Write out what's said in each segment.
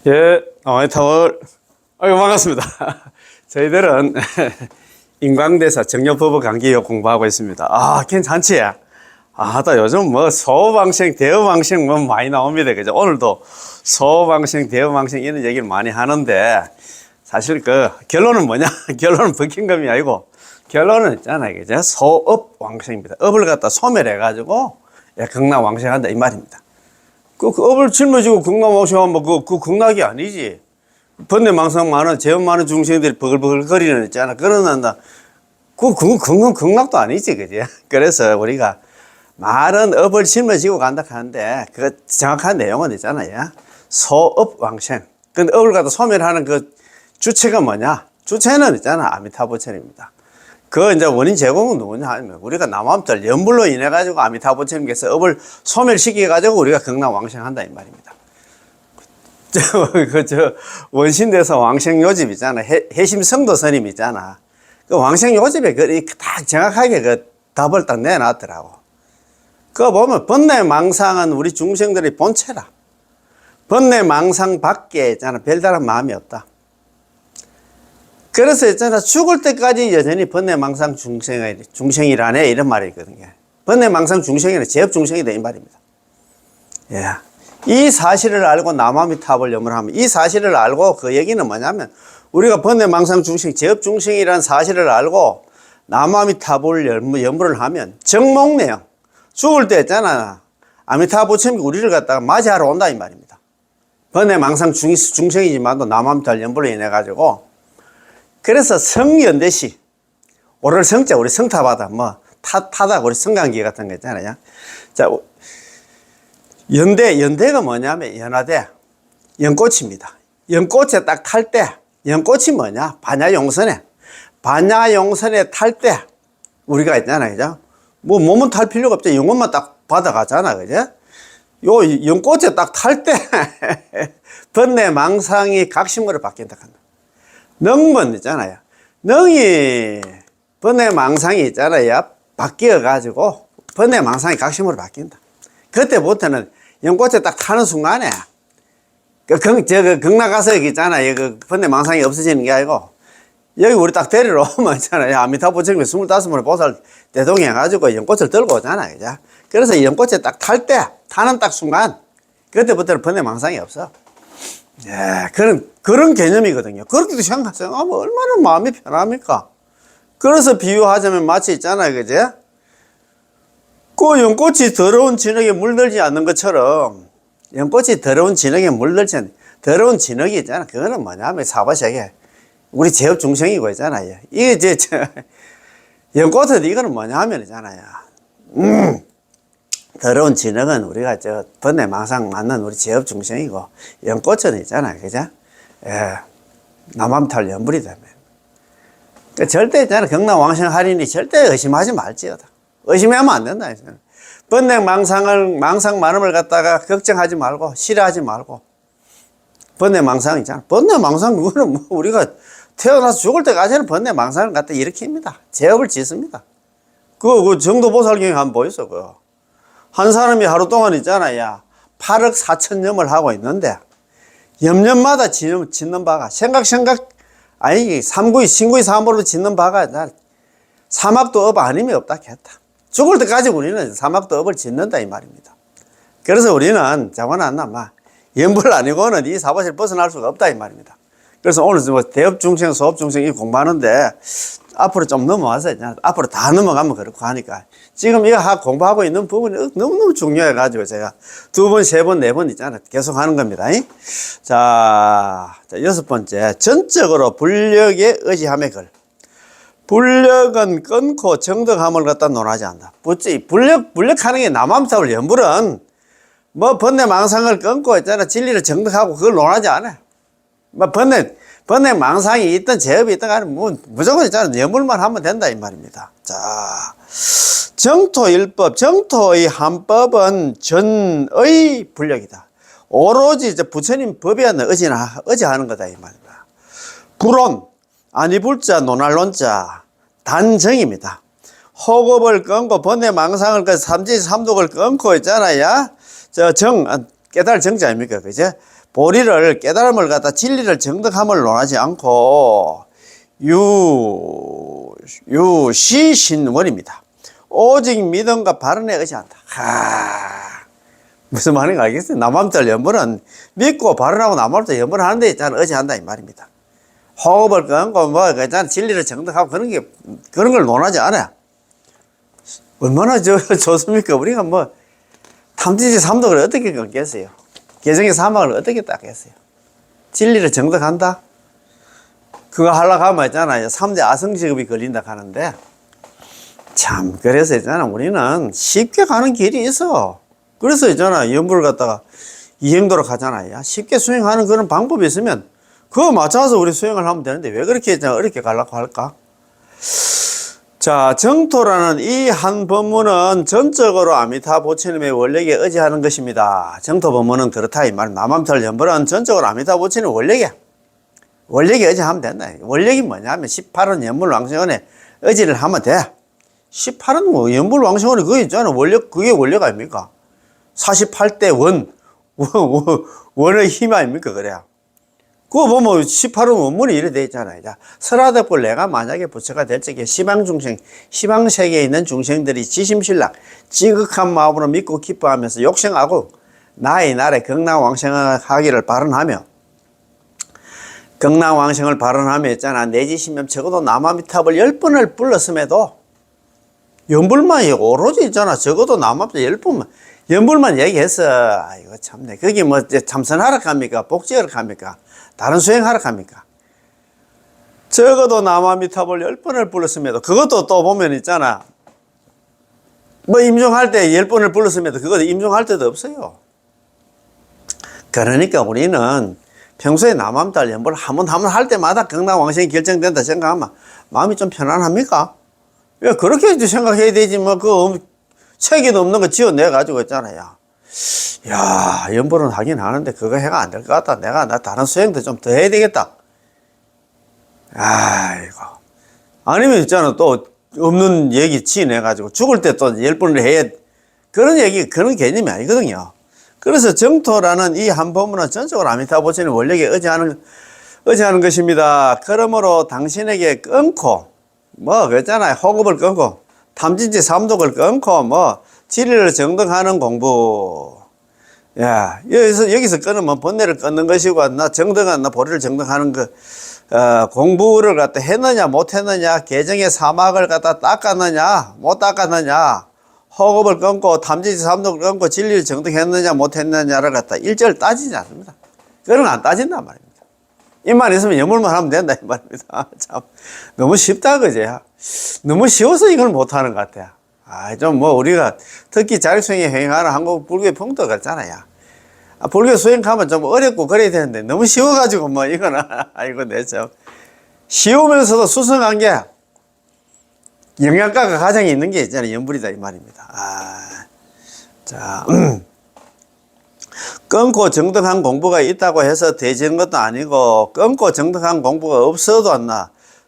예, 타월. 아이고, 반갑습니다. 저희들은 인광대사 정려법의 강의 공부하고 있습니다. 아, 괜찮지? 나 요즘 뭐 소방생, 대어방생 뭐 많이 나옵니다. 그죠? 오늘도 소방생, 대어방생 이런 얘기를 많이 하는데 사실 그 결론은 뭐냐? 결론은 버킹검이 아니고 결론은 있잖아요. 그죠? 소업왕생입니다. 업을 갖다 소멸해가지고 극락왕생한다 이 말입니다. 그 업을 짊어지고 극락왕생하면 그 극락이 아니지. 번뇌망상 많은, 재업 많은 중생들이 버글버글 거리는 있잖아. 그러는다. 그건 극락도 아니지, 그지? 그래서 우리가 말은 업을 짊어지고 간다 하는데, 그 정확한 내용은 있잖아요. 소업왕생. 근데 업을 갖다 소멸하는 그 주체가 뭐냐? 주체는 있잖아. 아미타부처님입니다. 그 이제 원인 제공은 누구냐 하면 우리가 남함들 연불로 인해 가지고 아미타부처님께서 업을 소멸시켜 가지고 우리가 극락왕생한다 이 말입니다. 원신대사 왕생요집 있잖아. 해심성도 스님 있잖아. 그 왕생요집에 딱 정확하게 그 답을 딱 내놨더라고. 그거 보면 번뇌망상은 우리 중생들의 본체라. 번뇌망상 밖에 있잖아. 별다른 마음이 없다. 그래서 있잖아. 죽을 때까지 여전히 번뇌망상 중생이라네. 이런 말이 있거든요. 번뇌망상 중생이는 제업중생이다. 이 말입니다. 예. 이 사실을 알고 남아미타불 염불하면 이 사실을 알고 그 얘기는 뭐냐면 우리가 번뇌망상 중생, 제업중생이라는 사실을 알고 남아미타불 염불을 하면 정목내용 죽을 때 있잖아. 아미타부처님이 우리를 갖다가 맞이하러 온다 이 말입니다. 번뇌망상 중생이지만도 남아미타불 염불로 인해 가지고 그래서 성연대시 오를 성자 우리 성타바다 뭐 타다 우리 성강기 같은 거 있잖아요. 자. 연대가 뭐냐면 연화대, 연꽃입니다. 연꽃에 딱 탈 때, 연꽃이 뭐냐? 반야용선에 탈 때, 우리가 있잖아요. 그죠? 뭐 몸은 탈 필요가 없죠. 영혼만 딱 받아가잖아. 그죠? 요 연꽃에 딱 탈 때, 번뇌망상이 각심으로 바뀐다. 능문 있잖아요. 능이, 번뇌망상이 있잖아요. 바뀌어가지고, 번뇌망상이 각심으로 바뀐다. 그때부터는 연꽃에 딱 타는 순간에 극락 가서 여기 있잖아요. 그 번뇌망상이 없어지는 게 아니고 여기 우리 딱 데리러 오면 있잖아요. 아미타부처님이 25번을 보살 대동해가지고 연꽃을 들고 오잖아요. 그죠? 그래서 연꽃에 딱 탈 때 타는 딱 순간 그때부터는 번뇌망상이 없어. 예, 그런 개념이거든요. 그렇게도 생각하면 얼마나 마음이 편합니까? 그래서 비유하자면 마치 있잖아요. 그죠? 그 연꽃이 더러운 진흙에 물들지 않는 것처럼 연꽃이 더러운 진흙에 물들지 않는 더러운 진흙이 있잖아. 그거는 뭐냐면 사바세계 우리 제업 중생이고 있잖아요. 이게 연꽃은 이거는 뭐냐면 있잖아요. 더러운 진흙은 우리가 번뇌망상 맞는 우리 제업 중생이고 연꽃은 있잖아요. 그죠? 예. 남함탈 연불이다. 그러니까 절대 있잖아. 극락왕생 할인이 절대 의심하지 말지어다. 의심하면 안 된다. 망상 많음을 갖다가 걱정하지 말고, 싫어하지 말고. 번뇌망상 있잖아. 번뇌망상, 그거는 뭐 우리가 태어나서 죽을 때까지는 번뇌망상을 갖다 일으킵니다. 제업을 짓습니다. 그 정도보살경에 한번 보였어, 그거. 한 사람이 하루 동안 있잖아, 8억 4천 염을 하고 있는데, 염년마다 짓는 바가, 신구이 사물로 짓는 바가, 사막도 업 아님이 없다 했다. 죽을 때까지 우리는 사막도 업을 짓는다 이 말입니다. 그래서 우리는 자고난나 연불 아니고는 이 사바실 벗어날 수가 없다 이 말입니다. 그래서 오늘 대업중생, 소업중생 이 공부하는데 앞으로 좀 넘어와서 앞으로 다 넘어가면 그렇고 하니까 지금 이거 공부하고 있는 부분이 너무너무 중요해 가지고 제가 2번, 3번, 4번 있잖아요. 계속 하는 겁니다. 자, 6번째 전적으로 불력에 의지함의 걸. 불력은 끊고 정덕함을 갖다 논하지 않는다. 불력하는 게 남함사울 연불은 뭐 번뇌망상을 끊고 있잖아. 진리를 정덕하고 그걸 논하지 않아. 뭐 번뇌망상이 있든 제업이 있든 간에 뭐 무조건 있잖아. 연불만 하면 된다 이 말입니다. 자, 정토일법, 정토의 한법은 전의 불력이다. 오로지 부처님 법에 의지하는 거다 이 말입니다. 불온 아니불자 논할론자 단정입니다. 호급을 끊고 번뇌망상을 삼지 삼독을 끊고 있잖아요. 깨달을 정자 아닙니까? 그죠? 보리를 깨달음을 갖다 진리를 정득함을 논하지 않고 유시신원입니다. 오직 믿음과 바른에 의지한다. 무슨 말인가 알겠어요? 남함절 연불은 믿고 바른하고 남함절 연불하는 데 있잖아 의지한다 이 말입니다. 호흡을 끊고 뭐 그잖아 진리를 정득하고 그런 걸 논하지 않아요. 얼마나 좋습니까? 우리가 뭐 탐진지 삼독을 어떻게 끊겠어요? 개정의 사막을 어떻게 닦겠어요? 진리를 정득한다? 그거 하려고 하면 있잖아요. 3대 아성직업이 걸린다 하는데 참 그래서 있잖아 우리는 쉽게 가는 길이 있어. 그래서 있잖아 연불을 갖다가 이행도로 가잖아요. 쉽게 수행하는 그런 방법이 있으면 그거 맞춰서 우리 수행을 하면 되는데 왜 그렇게 어렵게 가려고 할까? 자, 정토라는 이 한 법문은 전적으로 아미타 부처님의 원력에 의지하는 것입니다. 정토 법문은 그렇다 이 말. 남함탈 연불은 전적으로 아미타 부처님의 원력에 의지하면 된다. 원력이 뭐냐면 18은 연불왕생원에 의지를 하면 돼. 18은 뭐 연불왕생원이 그거 있잖아. 원력, 그게 원력 아닙니까? 48대 원의 힘 아닙니까? 그래야. 그거 보면 18은 원문이 이래 돼 있잖아요. 설하덕불 내가 만약에 부처가 될 적에 시방세계에 있는 중생들이 지심신락, 지극한 마음으로 믿고 기뻐하면서 욕생하고 나의 날에 극락왕생하기를 발언하며 극락왕생을 발언하며 있잖아. 내지시면 적어도 남아미탑을 10번을 불렀음에도 연불만 오로지 있잖아. 적어도 남아미탑 10번만 연불만 얘기했어. 아이고 참네. 거기 뭐 참선하러 갑니까? 복지하러 갑니까? 다른 수행하러 갑니까? 적어도 남아미탑을 10번을 불렀음에도 그것도 또 보면 있잖아. 뭐 임종할 때 10번을 불렀음에도 그것도 임종할 때도 없어요. 그러니까 우리는 평소에 남아미탑 연불 한번 할 때마다 극락왕생이 결정된다 생각하면 마음이 좀 편안합니까? 왜 그렇게 생각해야 되지 뭐 책에도 없는 거 지어내가지고 있잖아요. 야, 연불은 하긴 하는데 그거 해가 안 될 것 같다. 나 다른 수행도 좀 더 해야 되겠다. 아이고. 아니면 있잖아. 또 없는 얘기 지어내가지고 죽을 때 또 10번을 해야 그런 개념이 아니거든요. 그래서 정토라는 이 한 법문은 전적으로 아미타 부처님 원력에 의지하는 것입니다. 그러므로 당신에게 끊고 그랬잖아요. 호흡을 끊고 탐진지 삼독을 끊고 진리를 정득하는 공부. 야, 여기서 끊으면 번뇌를 끊는 것이고, 보리를 정득하는 공부를 갖다 했느냐, 못 했느냐, 개정의 사막을 갖다 닦았느냐, 못 닦았느냐, 호흡을 끊고, 탐진지 삼독을 끊고, 진리를 정득했느냐, 못 했느냐를 갖다 일절 따지지 않습니다. 그런 거 안 따진단 말입니다. 입만 있으면 여물만 하면 된다, 이 말입니다. 참, 너무 쉽다, 그지? 너무 쉬워서 이걸 못 하는 것 같아요. 우리가 특히 자력수행에 행하는 한국 불교의 풍토가 있잖아요. 불교 수행하면 좀 어렵고 그래야 되는데 너무 쉬워가지고 이거는, 아이고, 참. 쉬우면서도 수성한 게 영양가가 가장 있는 게 있잖아요. 연불이다, 이 말입니다. 자, 끊고 정득한 공부가 있다고 해서 되지는 것도 아니고, 끊고 정득한 공부가 없어도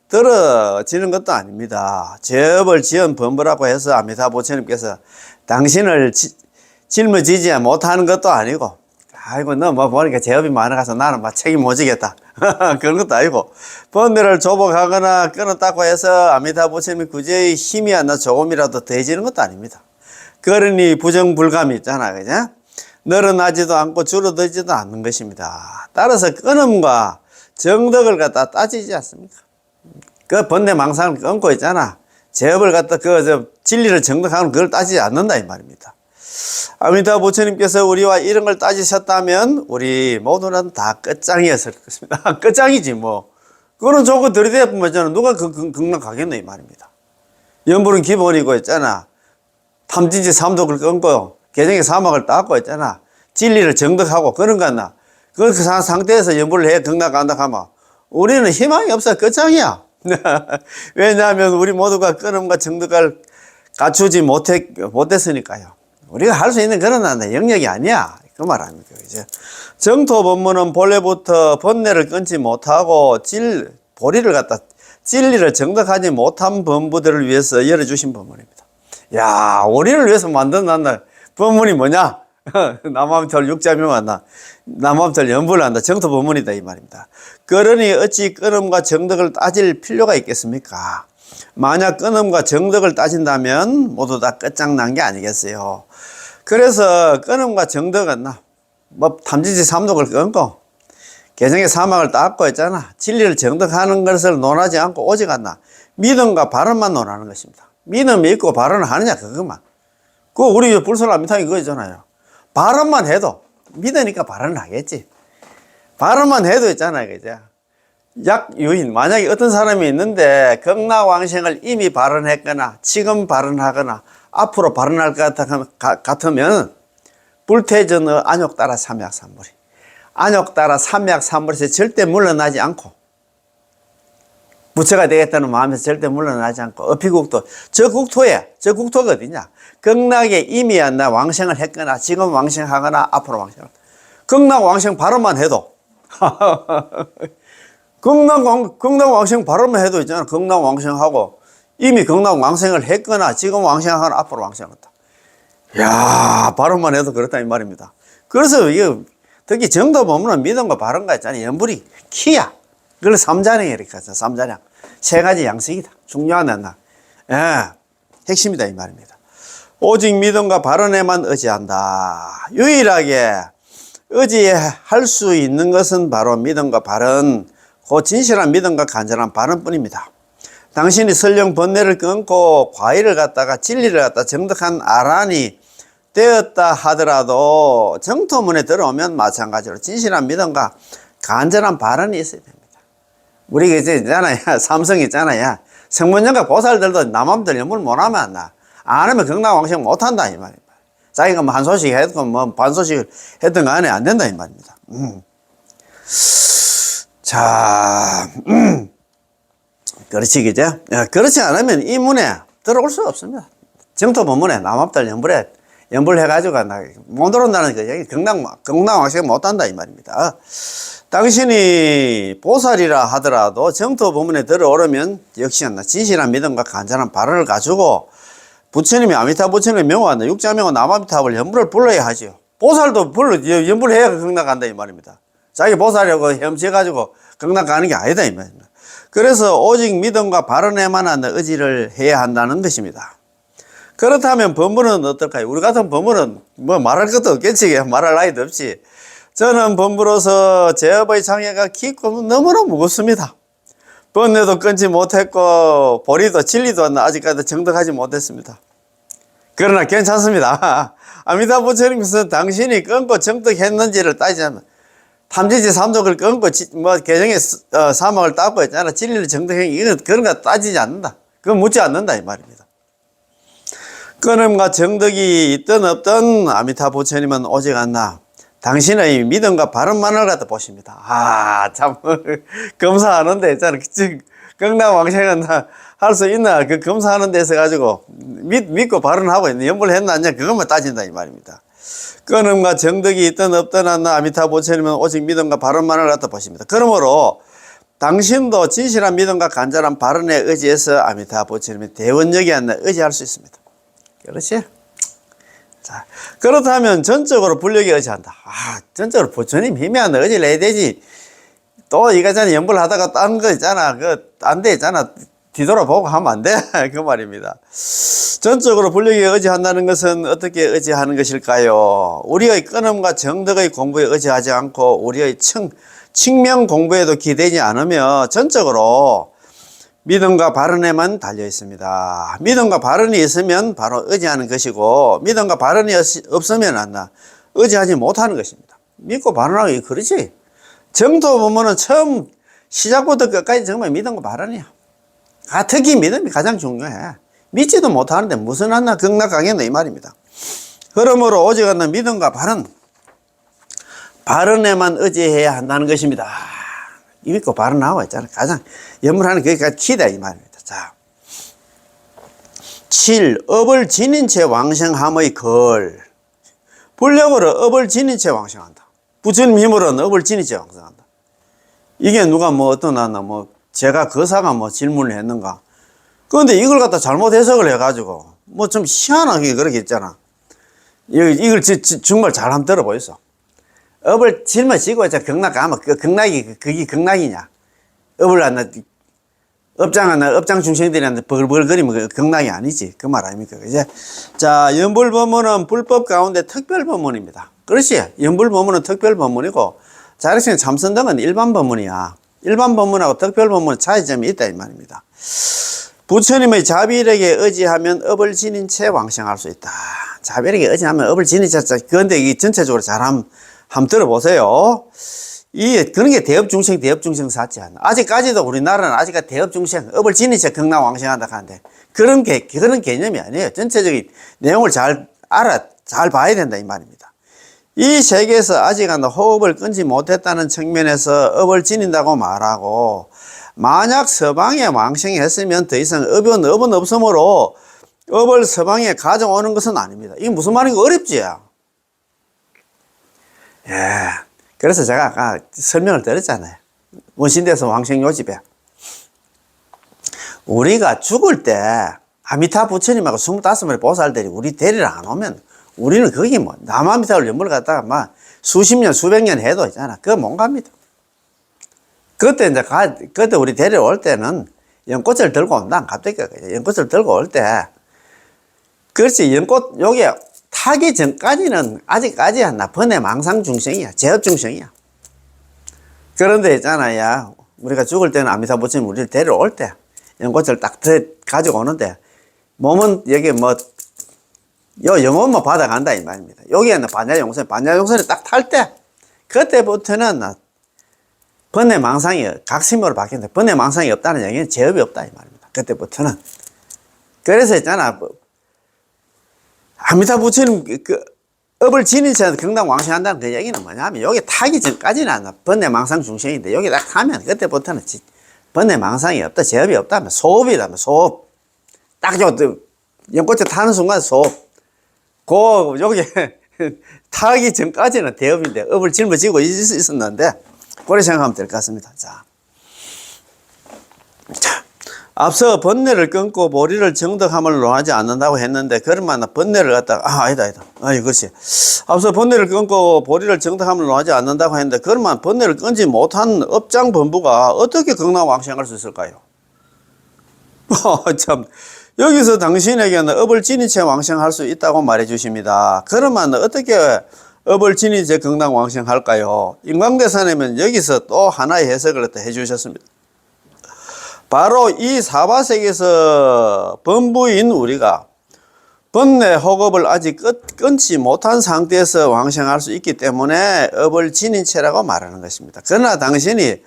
떨어지는 것도 아닙니다. 제업을 지은 범부라고 해서 아미타 부처님께서 당신을 짊어지지 못하는 것도 아니고, 아이고, 너 보니까 제업이 많아가서 나는 책임 못 지겠다. 그런 것도 아니고, 번뇌를 조복하거나 끊었다고 해서 아미타 부처님이 굳이 힘이 조금이라도 더해지는 것도 아닙니다. 그러니 부정불감이 있잖아, 그죠? 늘어나지도 않고 줄어들지도 않는 것입니다. 따라서 끊음과 정덕을 갖다 따지지 않습니까? 그 번뇌 망상을 끊고 있잖아. 제업을 갖다 진리를 정득하는 그걸 따지지 않는다 이 말입니다. 아미타 부처님께서 우리와 이런 걸 따지셨다면 우리 모두는 다 끝장이었을 것입니다. 끝장이지 뭐. 그거는 좋고 들이대보면 누가 극락 가겠노 이 말입니다. 연불은 기본이고 있잖아. 탐진지 삼독을 끊고 개정의 사막을 닦고 있잖아. 진리를 정득하고 그런 거 같나. 그 상태에서 연불을 해 극락 간다 하면 우리는 희망이 없어. 끝장이야. 왜냐하면 우리 모두가 끊음과 정득을 갖추지 못했으니까요. 우리가 할 수 있는 그런 영역이 아니야. 그 말 아닙니까? 그죠? 정토 법문은 본래부터 번뇌를 끊지 못하고 보리를 갖다 진리를 정득하지 못한 범부들을 위해서 열어주신 법문입니다. 야, 우리를 위해서 만든 법문이 뭐냐? 남암철 육자명한다. 남암철 연불을 한다. 정토 법문이다 이 말입니다. 그러니 어찌 끊음과 정덕을 따질 필요가 있겠습니까? 만약 끊음과 정덕을 따진다면 모두 다 끝장난 게 아니겠어요. 그래서 끊음과 정덕은 뭐 탐지지 삼독을 끊고 개정의 사막을 닦고 있잖아. 진리를 정덕하는 것을 논하지 않고 오직 믿음과 발언만 논하는 것입니다. 믿음 믿고 발언을 하느냐 그것만. 그거 우리 불설라미탕이 그거 있잖아요. 발언만 해도 믿으니까 발언을 하겠지. 발언만 해도 있잖아요. 그죠? 약유인, 만약에 어떤 사람이 있는데 극락왕생을 이미 발언했거나 지금 발언하거나 앞으로 발언할 것 같으면 불태전의 안욕 따라 삼약삼물이, 안욕 따라 삼약삼물에서 절대 물러나지 않고 부처가 되겠다는 마음에서 절대 물러나지 않고 어피국토, 저 국토가 어디냐? 극락에 이미 왕생을 했거나 지금 왕생하거나 앞으로 왕생을, 극락 왕생 발언만 해도 극락 왕생 발언만 해도 있잖아. 극락 왕생하고 이미 극락 왕생을 했거나 지금 왕생하거나 앞으로 왕생한다. 야, 발언만 해도 그렇다 이 말입니다. 그래서 이게 특히 정도 보면 믿음과 발언과 있잖아요. 연불이 키야. 그걸 삼자량이니까 삼자량. 세 가지 양식이다. 중요한 하나. 예, 핵심이다 이 말입니다. 오직 믿음과 발언에만 의지한다. 유일하게 의지할 수 있는 것은 바로 믿음과 발언, 그 진실한 믿음과 간절한 발언뿐입니다. 당신이 설령 번뇌를 끊고 과일을 갖다가 진리를 갖다 정덕한 아란이 되었다 하더라도 정토문에 들어오면 마찬가지로 진실한 믿음과 간절한 발언이 있어야 됩니다. 우리 이제 있잖아요. 삼성 있잖아요. 성문연가 보살들도 남함들 연물 못하면 안 하면 극락왕생 못한다 이 말입니다. 자기가 뭐 한 소식 했건 뭐 반 소식 했던 거 안에 안 된다 이 말입니다. 자, 그렇지 그죠? 그렇지 않으면 이 문에 들어올 수 없습니다. 정토 법문에 남함들 연불해가지고 못 들어온다는 거죠. 극락왕생 못한다 이 말입니다. 당신이 보살이라 하더라도 정토 법문에 들어오려면 역시 진실한 믿음과 간절한 발언을 가지고 부처님이 아미타 부처님의 명화나 육자명화 남아미타불 연불을 불러야 하죠. 보살도 연불해야 극락 간다 이 말입니다. 자기 보살이라고 헤엄쳐가지고 극락 가는 게 아니다 이 말입니다. 그래서 오직 믿음과 발언에만 의지를 해야 한다는 것입니다. 그렇다면 법문은 어떨까요? 우리 같은 법문은 뭐 말할 것도 없겠지. 말할 나이도 없지. 저는 법무로서 제업의 장애가 깊고 너무나 무겁습니다. 번뇌도 끊지 못했고 보리도 진리도 아직까지 정덕하지 못했습니다. 그러나 괜찮습니다. 아미타 부처님께서 당신이 끊고 정덕했는지를 따지자면 탐지지 삼독을 끊고 뭐 개정의 사막을 닦고 있잖아. 진리를 정덕한 이건 그런 거 따지지 않는다. 그건 묻지 않는다 이 말입니다. 끊음과 정덕이 있든 없든 아미타 부처님은 오직 당신의 믿음과 발언만을 갖다 보십니다. 참, 검사하는데 있잖아. 극락왕생은 할 수 있나? 그 검사하는 데서 가지고 믿고 발언하고 있는 연불했나 안 그것만 따진다 이 말입니다. 끊음과 정덕이 있든 없든 아미타 부처님은 오직 믿음과 발언만을 갖다 보십니다. 그러므로 당신도 진실한 믿음과 간절한 발언에 의지해서 아미타 부처님의 대원력에 의지할 수 있습니다. 그렇지? 자, 그렇다면 전적으로 불력에 의지한다. 전적으로 부처님 힘이 안 의지를 해야 되지. 또 이거잖아, 연불하다가 딴 거 있잖아. 딴 데 있잖아. 뒤돌아보고 하면 안 돼. 그 말입니다. 전적으로 불력에 의지한다는 것은 어떻게 의지하는 것일까요? 우리의 끊음과 정덕의 공부에 의지하지 않고 우리의 칭명 공부에도 기대지 않으며 전적으로 믿음과 발언에만 달려 있습니다. 믿음과 발언이 있으면 바로 의지하는 것이고 믿음과 발언이 없으면 의지하지 못하는 것입니다. 믿고 발언하기 그렇지. 정토 보면은 처음 시작부터 끝까지 정말 믿음과 발언이야. 특히 믿음이 가장 중요해. 믿지도 못하는데 무슨 극락 가겠나 이 말입니다. 그러므로 오직 믿음과 발언에만 의지해야 한다는 것입니다. 믿고 발언하고 있잖아. 가장 연물하는 그게 키다 이 말입니다. 자, 7. 업을 지닌 채 왕생함의 걸. 불력으로 업을 지닌 채 왕생한다. 부처님 힘으로는 업을 지닌 채 왕생한다. 이게 누가 제가 거사가 질문을 했는가. 그런데 이걸 갖다 잘못 해석을 해가지고 좀 희한하게 그렇게 했잖아. 이걸 정말 잘 한번 들어보이소. 업을 짊어지고 이제 극락 가면 그 극락이 그게 극락이냐? 업을 안 업장 중생들한테 버글버글거리면 그 극락이 아니지. 그 말 아닙니까? 이제 자, 연불법문은 불법 가운데 특별법문입니다. 그렇지? 연불법문은 특별법문이고 자력생 참선등은 일반법문이야. 일반법문하고 특별법문은 차이점이 있다 이 말입니다. 부처님의 자비력에 의지하면 업을 지닌 채 왕생할 수 있다. 자비력에 의지하면 업을 지닌 채. 그런데 이 전체적으로 잘 한번 들어보세요. 그런 게 대업중생 사지 않나. 아직까지도 우리나라는 아직까지 대업중생, 업을 지닌 채 극락왕생한다 하는데, 그런 개념이 아니에요. 전체적인 내용을 잘 봐야 된다, 이 말입니다. 이 세계에서 아직은 호흡을 끊지 못했다는 측면에서 업을 지닌다고 말하고, 만약 서방에 왕생했으면 더 이상 업은 없으므로 업을 서방에 가져오는 것은 아닙니다. 이게 무슨 말인가 어렵지? 예. 그래서 제가 아까 설명을 드렸잖아요. 원신대에서 왕생 요집에. 우리가 죽을 때 아미타 부처님하고 25마리 보살들이 우리 데리러 안 오면 우리는 거기 뭐 남아미타를 연불 갔다가 막 수십 년, 수백 년 해도 있잖아. 그거 못 갑니다. 그때 우리 데리러 올 때는 연꽃을 들고 온다. 갑자기 연꽃을 들고 올 때. 그렇지. 연꽃, 요게 타기 전까지는 아직까지 나 번뇌망상 중생이야. 제업 중생이야. 그런데 있잖아요. 우리가 죽을 때는 아미타 부처님 우리를 데려올 때 연꽃을 딱 가지고 오는데 몸은 여기 뭐 요 영혼만 받아간다 이 말입니다. 여기에는 반야용선이 딱 탈 때 그때부터는 번뇌망상이 각심으로 바뀌는데 번뇌망상이 없다는 얘기는 제업이 없다 이 말입니다. 그때부터는. 그래서 있잖아. 아미타 부처님 업을 지닌 채 경당 왕생한다는 그 얘기는 뭐냐면 여기 타기 전까지는 번뇌망상 중생인데 여기 딱 타면 그때부터는 번뇌망상이 없다, 제업이 없다면 소업이라면 소업. 딱 연꽃에 타는 순간 소업. 여기 타기 전까지는 대업인데 업을 짊어지고 있었는데 그렇게 생각하면 될 것 같습니다. 자, 앞서 번뇌를 끊고 보리를 정덕함을 논하지 않는다고 했는데 그러면 번뇌를 갖다가 아니다. 그렇지. 앞서 번뇌를 끊고 보리를 정덕함을 논하지 않는다고 했는데 그러면 번뇌를 끊지 못한 업장 범부가 어떻게 극락왕생할 수 있을까요? 참, 여기서 당신에게는 업을 지닌 채 왕생할 수 있다고 말해 주십니다. 그러면 어떻게 업을 지닌 채 극락왕생할까요? 인광대사님은 여기서 또 하나의 해석을 해 주셨습니다. 바로 이 사바세계에서 범부인 우리가 번뇌 혹업을 아직 끊지 못한 상태에서 왕생할 수 있기 때문에 업을 지닌 채라고 말하는 것입니다. 그러나 당신이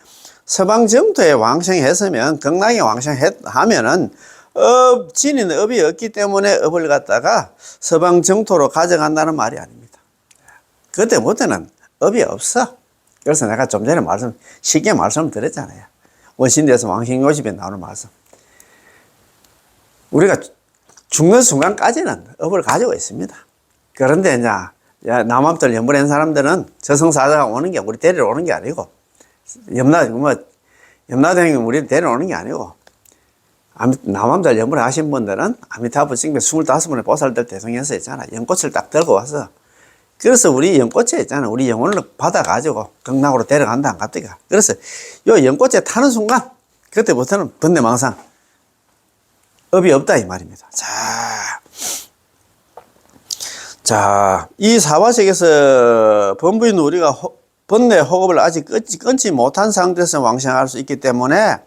서방 정토에 왕생했으면 극락에 왕생하면은 지닌 업이 없기 때문에 업을 갖다가 서방 정토로 가져간다는 말이 아닙니다. 그때부터는 업이 없어. 그래서 내가 좀 전에 쉽게 말씀드렸잖아요. 원신대에서 왕생요집에 나오는 말씀. 우리가 죽는 순간까지는 업을 가지고 있습니다. 그런데 이제 남암들 연불한 사람들은 저승사자가 오는 게 우리 데리러 오는 게 아니고 염라대왕이 우리를 데려오는 게 아니고 남암들 연불 하신 분들은 아미타부 징배 25분의 보살들 대성해서 있잖아. 연꽃을 딱 들고 와서 그래서 우리 연꽃에 있잖아. 우리 영혼을 받아가지고 극락으로 데려간다 안 갑니까? 그래서 요 연꽃에 타는 순간 그때부터는 번뇌망상 업이 없다 이 말입니다. 자, 이 사바sek에서 범부인 우리가 번뇌 혹업을 아직 끊지 못한 상태에서 왕생할 수 있기 때문에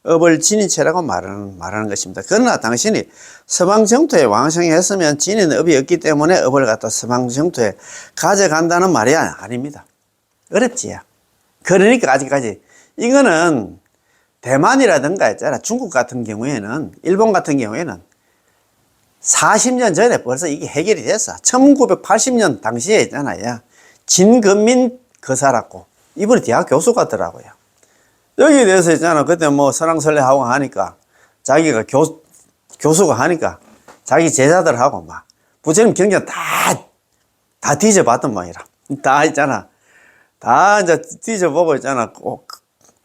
업을 지닌 채라고 말하는 것입니다. 그러나 당신이 서방정토에 왕생했으면 지닌 업이 없기 때문에 업을 갖다 서방정토에 가져간다는 말이 아닙니다. 어렵지. 그러니까 아직까지 이거는 대만이라든가 있잖아. 중국 같은 경우에는 일본 같은 경우에는 40년 전에 벌써 이게 해결이 됐어. 1980년 당시에 있잖아요. 진근민 거사라고 이분이 대학 교수 같더라고요. 여기에 대해서 있잖아. 그때 뭐 설왕설래하고 하니까 자기가 교수가 하니까 자기 제자들하고 막 부처님 경전 다 뒤져봤던 모양이라. 다 있잖아. 다 이제 뒤져보고 있잖아. 꼭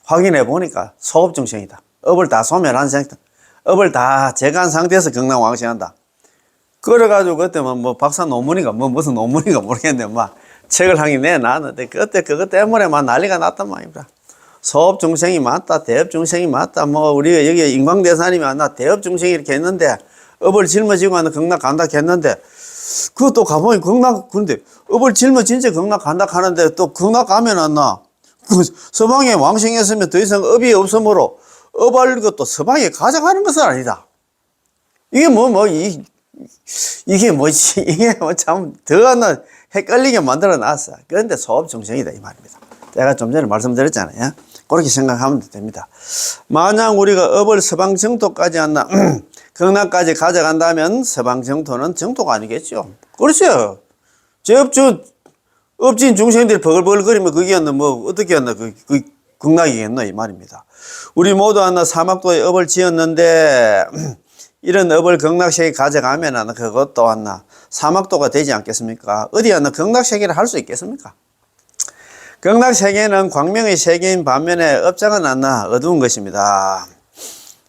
확인해 보니까 소업중생이다. 업을 다 소멸한 상태. 업을 다 제거한 상태에서 극락왕생한다. 그래가지고 그때 뭐 박사 논문인가 뭐 무슨 논문인가 모르겠는데 막 책을 한 개 내놨는데 그때 그것 때문에 막 난리가 났단 말입니다. 소업 중생이 맞다, 대업 중생이 맞다, 뭐 우리가 여기 인광대사님이 왔나 대업 중생이 이렇게 했는데 업을 짊어지고 하는 극락 간다 했는데 그것도 가보니 극락 그런데 업을 짊어진 채 극락 간다 하는데 또 극락 가면 안 나. 그 서방에 왕생했으면 더 이상 업이 없으므로 업할 것도 서방에 가져가는 것은 아니다. 이게 이게 뭐지? 이게 뭐 참 더 하나 헷갈리게 만들어 놨어. 그런데 소업 중생이다 이 말입니다. 제가 좀 전에 말씀드렸잖아요. 그렇게 생각하면 됩니다. 만약 우리가 업을 서방 정토까지 한다, 극락까지 가져간다면 서방 정토는 정토가 아니겠죠. 그렇죠. 업진 중생들이 버글버글거리면 그게 뭐 어떻게 했나 그 극락이겠노 이 말입니다. 우리 모두 하나 사막도에 업을 지었는데 이런 업을 극락세계 가져가면 그것도 하나 사막도가 되지 않겠습니까? 어디 하나 극락세계를 할 수 있겠습니까? 극락세계는 광명의 세계인 반면에 업장은 하나 어두운 것입니다.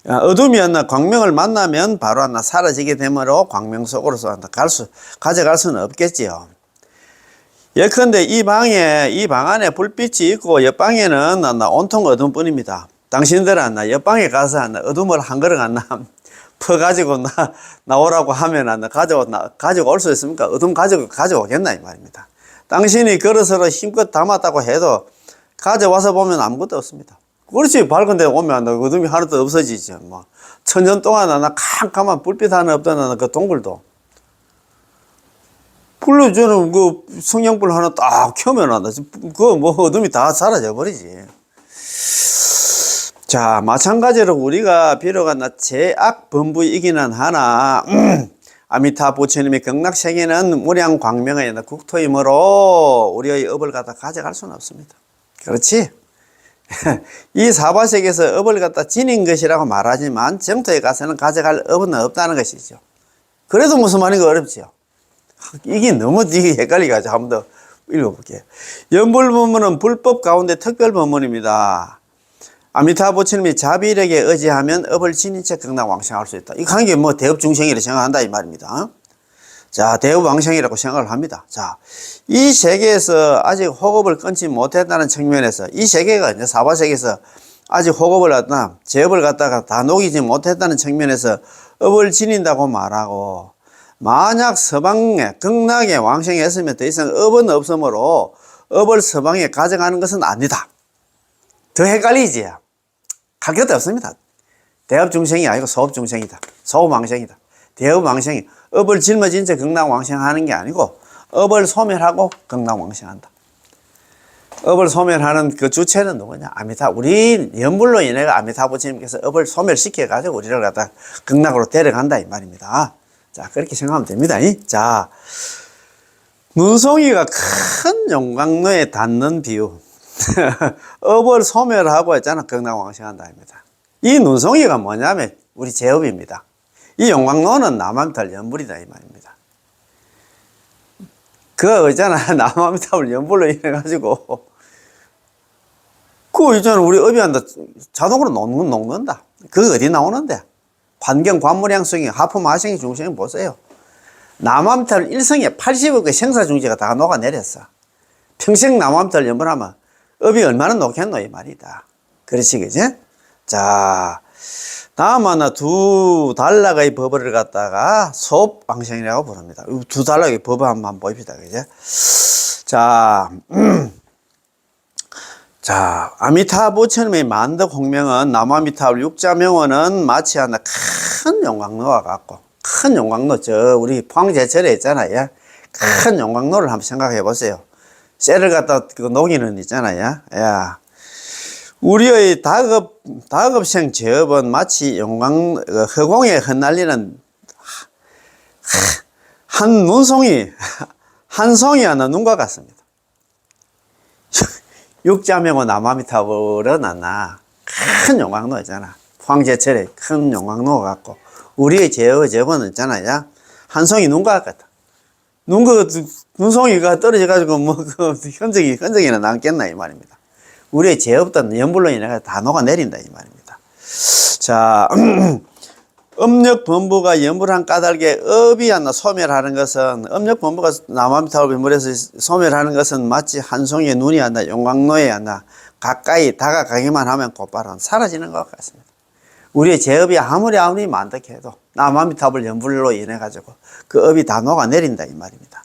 어둠이 하나 광명을 만나면 바로 하나 사라지게 되므로 광명 속으로서 하나 가져갈 수는 없겠지요. 예컨대 이 방 안에 불빛이 있고 옆방에는 하나 온통 어둠 뿐입니다. 당신들은 하나 옆방에 가서 하나 어둠을 한 그릇 하나 퍼가지고 나오라고 하면 하나 가지고 올 수 있습니까? 어둠 가져오겠나 이 말입니다. 당신이 그릇으로 힘껏 담았다고 해도 가져와서 보면 아무것도 없습니다. 그렇지. 밝은 데 오면 어둠이 하나도 없어지죠. 뭐 천년 동안 하나 캄캄한 불빛 하나 없던 하나 그 동굴도 불로 저는 그 성냥불 하나 딱 켜면 하나 그 뭐 어둠이 다 사라져 버리지. 자, 마찬가지로 우리가 비록 하나 제악 범부이기는 하나 아미타 부처님의 극락세계는 무량 광명의 국토이므로 우리의 업을 갖다 가져갈 수는 없습니다. 그렇지? 이 사바세계에서 업을 갖다 지닌 것이라고 말하지만 정토에 가서는 가져갈 업은 없다는 것이죠. 그래도 무슨 말인가 어렵죠. 이게 너무 헷갈리가지고 한 번 더 읽어볼게요. 연불법문은 불법 가운데 특별법문입니다. 아미타 부처님이 자비력에 의지하면 업을 지닌 채 극락왕생할 수 있다. 이거 하는 게 뭐 대업중생이라고 생각한다 이 말입니다. 자, 대업왕생이라고 생각을 합니다. 자, 이 세계에서 아직 호흡을 끊지 못했다는 측면에서 이 세계가 이제 사바세계에서 아직 호흡을 갖다 제업을 갖다가 다 녹이지 못했다는 측면에서 업을 지닌다고 말하고 만약 서방에 극락에 왕생했으면 더 이상 업은 없으므로 업을 서방에 가져가는 것은 아니다. 더 헷갈리지? 할 것도 없습니다. 대업중생이 아니고 소업중생이다. 소업왕생이다. 대업왕생이 업을 짊어진 채 극락왕생하는 게 아니고 업을 소멸하고 극락왕생한다. 업을 소멸하는 그 주체는 누구냐? 아미타. 우리 연불로 인해 아미타 부처님께서 업을 소멸시켜 가지고 우리를 갖다 극락으로 데려간다 이 말입니다. 자, 그렇게 생각하면 됩니다. 자, 눈송이가 큰 용광로에 닿는 비유. 업을 소멸하고 했잖아. 극락왕생한다 입니다. 이 눈송이가 뭐냐면 우리 제업입니다. 이 용광로는 남아미타불 연불이다 이 말입니다. 그거 있잖아. 남아미타불 연불로 인해 가지고 그거 있잖아. 우리 업이한다 자동으로 녹는다. 그거 어디 나오는데? 환경 관무량성이 하품 하생이 중생이 보세요. 남아미타불 일성에 80억의 생사중지가 다 녹아내렸어. 평생 남아미타불 연불하면 업이 얼마나 녹겠노 이 말이다. 그렇지 그지? 자, 다음 하나 두 단락의 법을 갖다가 소업왕생이라고 부릅니다. 두 단락의 법을 한번 보입시다. 그지? 자, 자, 아미타 부처님의 만덕 공명은 남아미타불 육자명언은 마치 하나 큰 용광로와 같고 큰 용광로 우리 포항제철에 있잖아요. 큰 용광로를 한번 생각해 보세요. 쇠를 갖다 녹이는 있잖아요. 야, 우리의 다급생 제업은 마치 허공에 흩날리는 한 눈송이, 한 송이 하나 눈과 같습니다. 육자명은 남아미타불은 하나 큰 용광로 있잖아. 포항제철에 큰 용광로 같고 우리의 제업은 있잖아요. 한 송이 눈과 같다. 눈송이가 떨어져가지고, 흔적이나 남겠나, 이 말입니다. 우리의 제업도 연불로 인해 다 녹아내린다, 이 말입니다. 자, 음력본부가 염불한 까닭에 업이 안 나 소멸하는 것은 음력본부가 남한타월 변물에서 소멸하는 것은 마치 한 송이의 눈이 안 나 용광로에 안 나 가까이 다가가기만 하면 곧바로 사라지는 것 같습니다. 우리의 제업이 아무리 만덕해도 남한타월 염불로 인해 가지고 그 업이 다 녹아내린다 이 말입니다.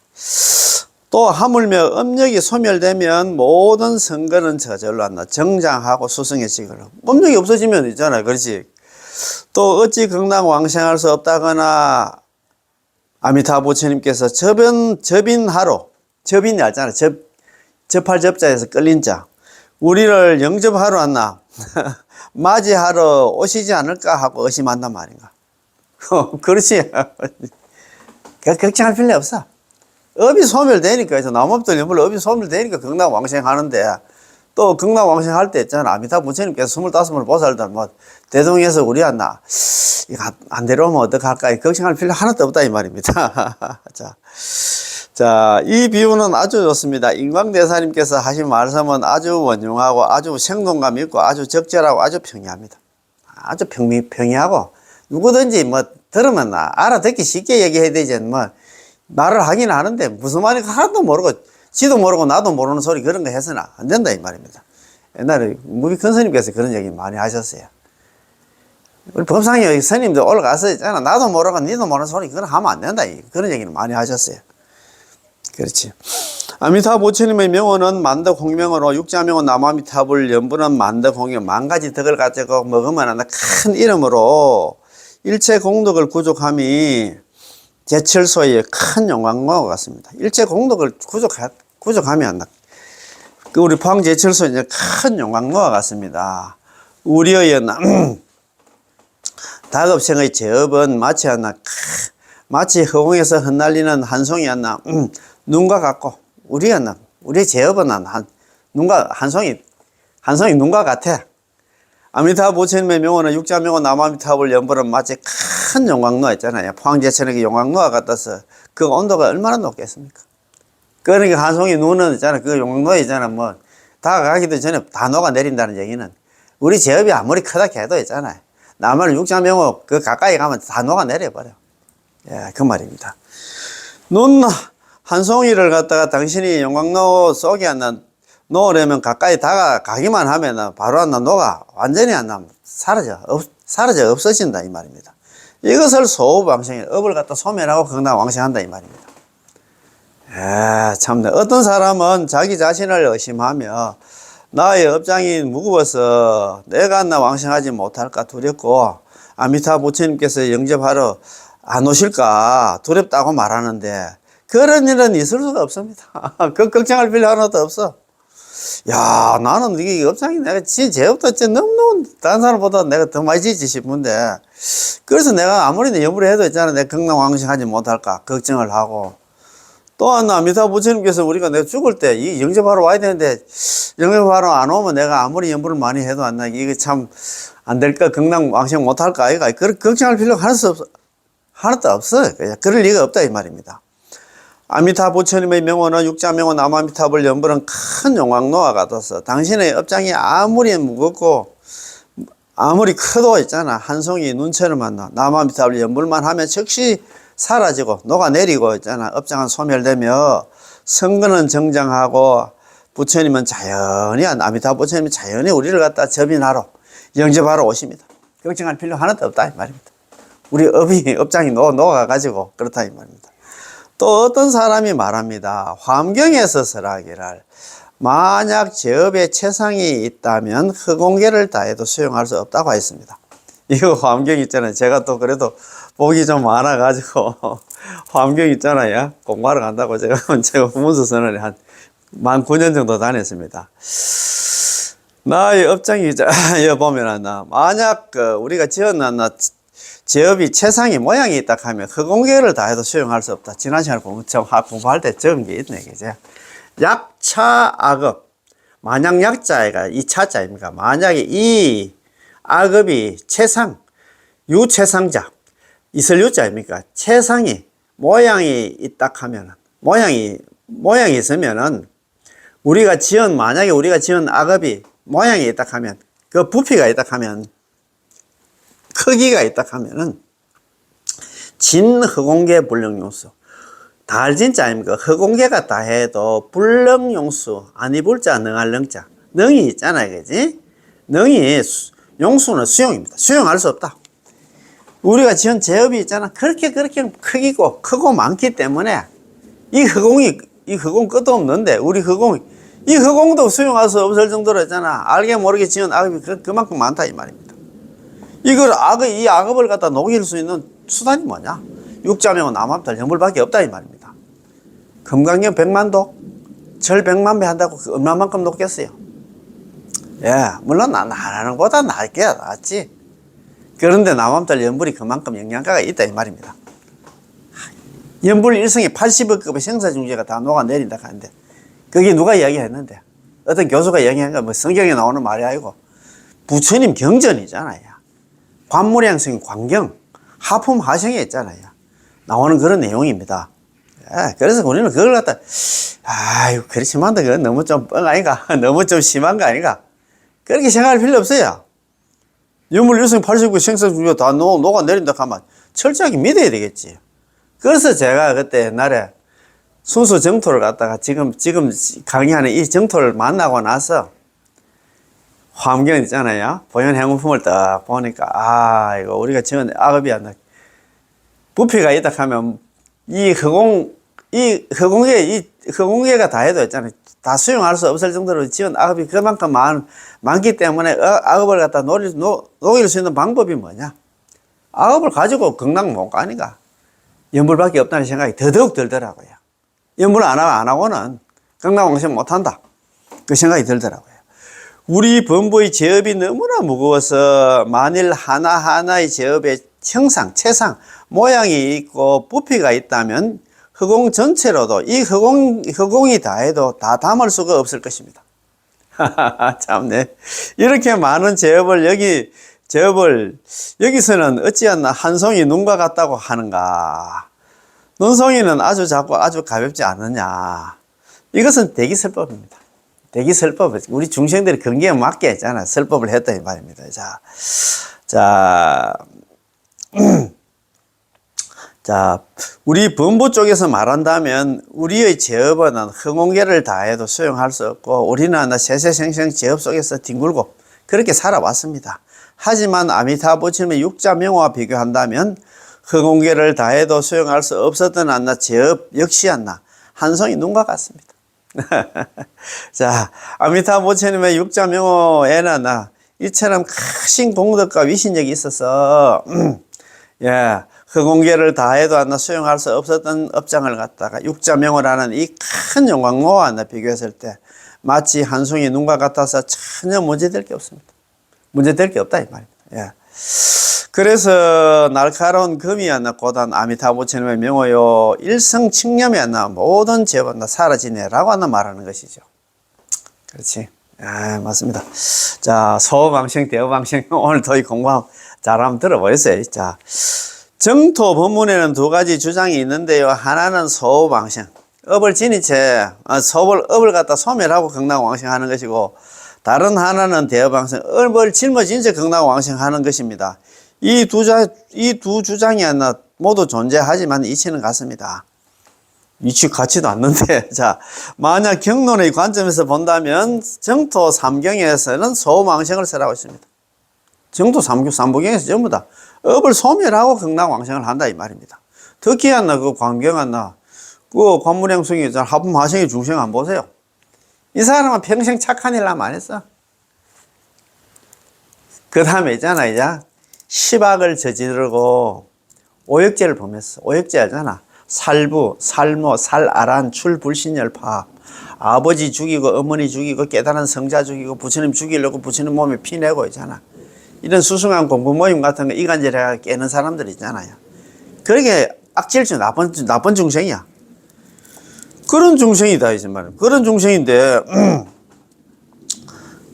또 하물며 음력이 소멸되면 모든 선거는 저절로 안 나 정장하고 수성해지고 음력이 없어지면 있잖아요. 그렇지. 또 어찌 극락왕생할 수 없다거나 아미타 부처님께서 접인하러 접인이 알잖아. 접할 접자에서 끌린 자 우리를 영접하러 왔나 맞이하러 오시지 않을까 하고 의심한단 말인가. 그렇지. 걱정할 필요 없어. 업이 소멸되니까 그래서 남업들 연불로 업이 소멸되니까 극락왕생하는데 또 극락왕생할 때 있잖아. 아미타 부처님께서 25을 보살들 뭐 대동에서 우리 왔나 이거 안 데려오면 어떡할까 걱정할 필요 하나도 없다 이 말입니다. 자, 이 비유는 아주 좋습니다. 인광대사님께서 하신 말씀은 아주 원용하고 아주 생동감 있고 아주 적절하고 아주 평이합니다. 아주 평이하고 누구든지 뭐 들으면 알아듣기 쉽게 얘기해야 되지 뭐 말을 하긴 하는데 무슨 말인가 하나도 모르고 지도 모르고 나도 모르는 소리 그런 거 해서는 안 된다 이 말입니다. 옛날에 무비 큰 스님께서 그런 얘기 많이 하셨어요. 우리 법상에 스님들 올라가서 있잖아. 나도 모르고 니도 모르는 소리 그건 하면 안 된다 그런 얘기는 많이 하셨어요. 그렇지. 아미타 부처님의 명호는 만덕홍명으로 육자명호 남아미타불 연부는 만덕홍명 만가지 덕을 가지고 먹으면 하는 큰 이름으로 일체 공덕을 구족함이 제철소의 큰 영광과 같습니다. 일체 공덕을 구족하면 한다. 그 우리 포항제철소의 이제 큰 영광과 같습니다. 우리의 다급생의 제업은 마치 허공에서 흩날리는 한 송이 였나 눈과 같고 우리의 제업은 한 송이 눈과 같아. 아미타 부처님의 명호는 육자명호 남아미타불 연불은 마치 큰 용광로 있잖아요. 포항제철의 용광로와 같아서 그 온도가 얼마나 높겠습니까? 그러니까 한 송이 눈은 있잖아. 그 용광로에 있잖아. 뭐 다가가기도 전에 다 녹아내린다는 얘기는 우리 제업이 아무리 크다 해도 있잖아요. 나만 육자명호 그 가까이 가면 다 녹아내려버려. 예, 그 말입니다. 눈 한 송이를 갖다가 당신이 용광로 속에 놓으려면 가까이 다가가기만 하면 바로 녹아 완전히 사라져 없어진다 이 말입니다. 이것을 소우방생이 업을 갖다 소멸하고 극락왕생한다 이 말입니다. 참 어떤 사람은 자기 자신을 의심하며 나의 업장이 무거워서 내가 왕생하지 못할까 두렵고 아미타 부처님께서 영접하러 안 오실까 두렵다고 말하는데 그런 일은 있을 수가 없습니다. 그 걱정할 필요 하나도 없어. 야, 나는 이게 업장이 내가 제업도 너무너무 다른 사람보다 내가 더 많이 지지 싶은데 그래서 내가 아무리 염불을 해도 있잖아. 내가 극락왕생하지 못할까 걱정을 하고 또한 아미타 부처님께서 우리가 내가 죽을 때 이 영접하러 와야 되는데 영접하러 안 오면 내가 아무리 염불을 많이 해도 안 나. 이게 참 안 될까 극락왕생 못할까 아이가 그 걱정할 필요가 하나도 없어. 그럴 리가 없다 이 말입니다. 아미타 부처님의 명호는 육자명호 남아미타불 연불은 큰 용광로와 같아서 당신의 업장이 아무리 무겁고 아무리 커도 있잖아. 한 송이 눈처럼 남아미타불 연불만 하면 즉시 사라지고 녹아내리고 있잖아. 업장은 소멸되며 선거는 정장하고 부처님은 자연히 아미타 부처님이 자연히 우리를 갖다 접인하러 영접하러 오십니다. 걱정할 필요 하나도 없다 이 말입니다. 우리 업장이 녹아가지고 그렇다 이 말입니다. 또 어떤 사람이 말합니다. 화엄경에서 설하기를 만약 제업에 채상이 있다면 허공계를 다해도 수용할 수 없다고 했습니다. 이거 화엄경 있잖아요. 제가 또 그래도 복이 좀 많아가지고 화엄경 있잖아요. 공부하러 간다고 제가 후문서선을 한 9년 정도 다녔습니다. 나의 업장이 여기 보면 만약 우리가 지었나 제업이 채상이 모양이 있다 하면 허공계를 다해도 수용할 수 없다. 지난 시간에 공부할 때 적은 게 있네. 그죠? 약차 악업. 만약 약자가 이 차자입니까? 만약에 이 악업이 채상, 유채상자, 이슬유자입니까? 채상이, 모양이 있다 하면, 모양이 있으면은, 만약에 우리가 지은 악업이 모양이 있다 하면, 그 부피가 있다 하면, 크기가 있다 하면은 진허공계 불능용수. 다 알진짜 아닙니까? 허공계가 다 해도 불능용수, 아니 불자 능할 능자. 능이 있잖아요, 그지? 능이, 용수는 수용입니다. 수용할 수 없다. 우리가 지은 제업이 있잖아. 그렇게 크고 많기 때문에 이 허공 끝도 없는데, 이 허공도 수용할 수 없을 정도로 했잖아. 알게 모르게 지은 악업이 그만큼 많다, 이 말입니다. 이 악업을 갖다 녹일 수 있는 수단이 뭐냐? 육자명은 남함탈 형불밖에 없다, 이 말입니다. 금강경 100만도, 절 100만 배 한다고 얼마만큼 녹겠어요? 예, 물론 안 하는 것보다 낫지. 그런데 남함탈 연불이 그만큼 영양가가 있다, 이 말입니다. 연불 일성이 80억급의 생사중재가 다 녹아내린다 하는데, 그게 누가 이야기했는데? 어떤 교수가 이야기한 거, 성경에 나오는 말이 아니고, 부처님 경전이잖아요. 관무량성 광경, 하품 하성에 있잖아요. 나오는 그런 내용입니다. 예, 그래서 우리는 그걸 갖다, 그렇지만, 그건 너무 좀 뻥 아닌가? 너무 좀 심한 거 아닌가? 그렇게 생각할 필요 없어요. 연불 일성 80억 생사중재 다 녹아내린다 하면, 철저하게 믿어야 되겠지. 그래서 제가 그때 옛날에 순수 정토를 갖다가 지금 강의하는 이 정토를 만나고 나서 화엄경 있잖아요. 보현 행운품을 딱 보니까, 이거 우리가 지은 악업이 안 나. 부피가 있다 하면 허공계가 다 해도 있잖아요. 다 수용할 수 없을 정도로 지은 악업이 그만큼 많기 때문에 악업을 갖다 녹일 수 있는 방법이 뭐냐? 악업을 가지고 극락 못 가니까. 연불밖에 없다는 생각이 더더욱 들더라고요. 연불 안 하고는 극락왕생 못한다. 그 생각이 들더라고요. 우리 범부의 제업이 너무나 무거워서 만일 하나하나의 제업의 형상, 체상, 모양이 있고 부피가 있다면 허공 전체로도 이 허공이 다 해도 다 담을 수가 없을 것입니다. 참네. 이렇게 많은 제업을 여기서는 어찌하나 한 송이 눈과 같다고 하는가? 눈송이는 아주 작고 아주 가볍지 않느냐? 이것은 대기설법입니다. 대기설법. 우리 중생들이 근기에 맞게 했잖아. 설법을 했다, 이 말입니다. 자, 우리 범부 쪽에서 말한다면 우리의 제업은 허공계를 다 해도 수용할 수 없고 우리는 세세생생 제업 속에서 뒹굴고 그렇게 살아왔습니다. 하지만 아미타부처님의 육자명호와 비교한다면 허공계를 다 해도 수용할 수 없었던 제업 역시 한 송이 눈과 같습니다. 자, 아미타부처님의 육자명호에는 이처럼 크신 공덕과 위신력이 있어서 허공계를 다 해도 수용할 수 없었던 업장을 갖다가 육자명호라는 이 큰 영광로와 비교했을 때 마치 한 송이 눈과 같아서 전혀 문제될 게 없습니다. 문제될 게 없다, 이 말입니다. 그래서 날카로운 금이 고단 아미타부처님의 명호요 일성칙념이 모든 죄가 사라지네라고 말하는 것이죠. 그렇지. 맞습니다. 자, 소방생, 대어방생 오늘 더위 공부 잘 한번 들어보겠어요. 자, 정토 법문에는 두 가지 주장이 있는데요. 하나는 소방생, 업을 지닌 채 업을 갖다 소멸하고 극락왕생하는 것이고, 다른 하나는 대어방생, 업을 짊어진 채 극락왕생하는 것입니다. 이 두 주장이 모두 존재하지만 이치는 같습니다. 이치 같지도 않는데, 자, 만약 경론의 관점에서 본다면 정토 삼경에서는 소망생을 설하고 있습니다. 정토 삼부경에서 전부 다 업을 소멸하고 극락왕생을 한다, 이 말입니다. 특히 그 광경 그 관문행성이 하품하생의 중생 안 보세요. 이 사람은 평생 착한 일 하면 안 했어. 그 다음에 있잖아, 이제 시박을 저지르고 오역죄를 범했어. 오역죄 알잖아. 살부, 살모, 살아란, 출불신열파. 아버지 죽이고 어머니 죽이고 깨달은 성자 죽이고 부처님 죽이려고 부처님 몸에 피내고 있잖아. 이런 수승한 공부 모임 같은 거 이간질해 깨는 사람들 있잖아요. 그렇게 악질주 나쁜 중생이야. 그런 중생이다, 이제 말이야. 그런 중생인데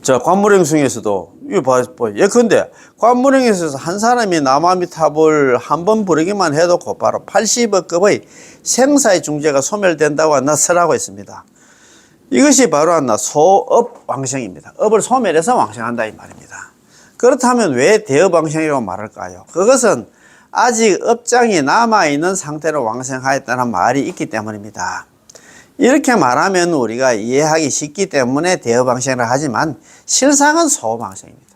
자, 관무량승에서도 이거 봐. 예컨대 관무량에서 한 사람이 남아미탑을 한 번 부르기만 해도 곧바로 80억급의 생사의 중재가 소멸된다고 설하고 있습니다. 이것이 바로 소업 왕생입니다. 업을 소멸해서 왕생한다, 이 말입니다. 그렇다면 왜 대업 왕생이라고 말할까요? 그것은 아직 업장이 남아있는 상태로 왕생하였다는 말이 있기 때문입니다. 이렇게 말하면 우리가 이해하기 쉽기 때문에 대업왕생을 하지만 실상은 소업왕생입니다.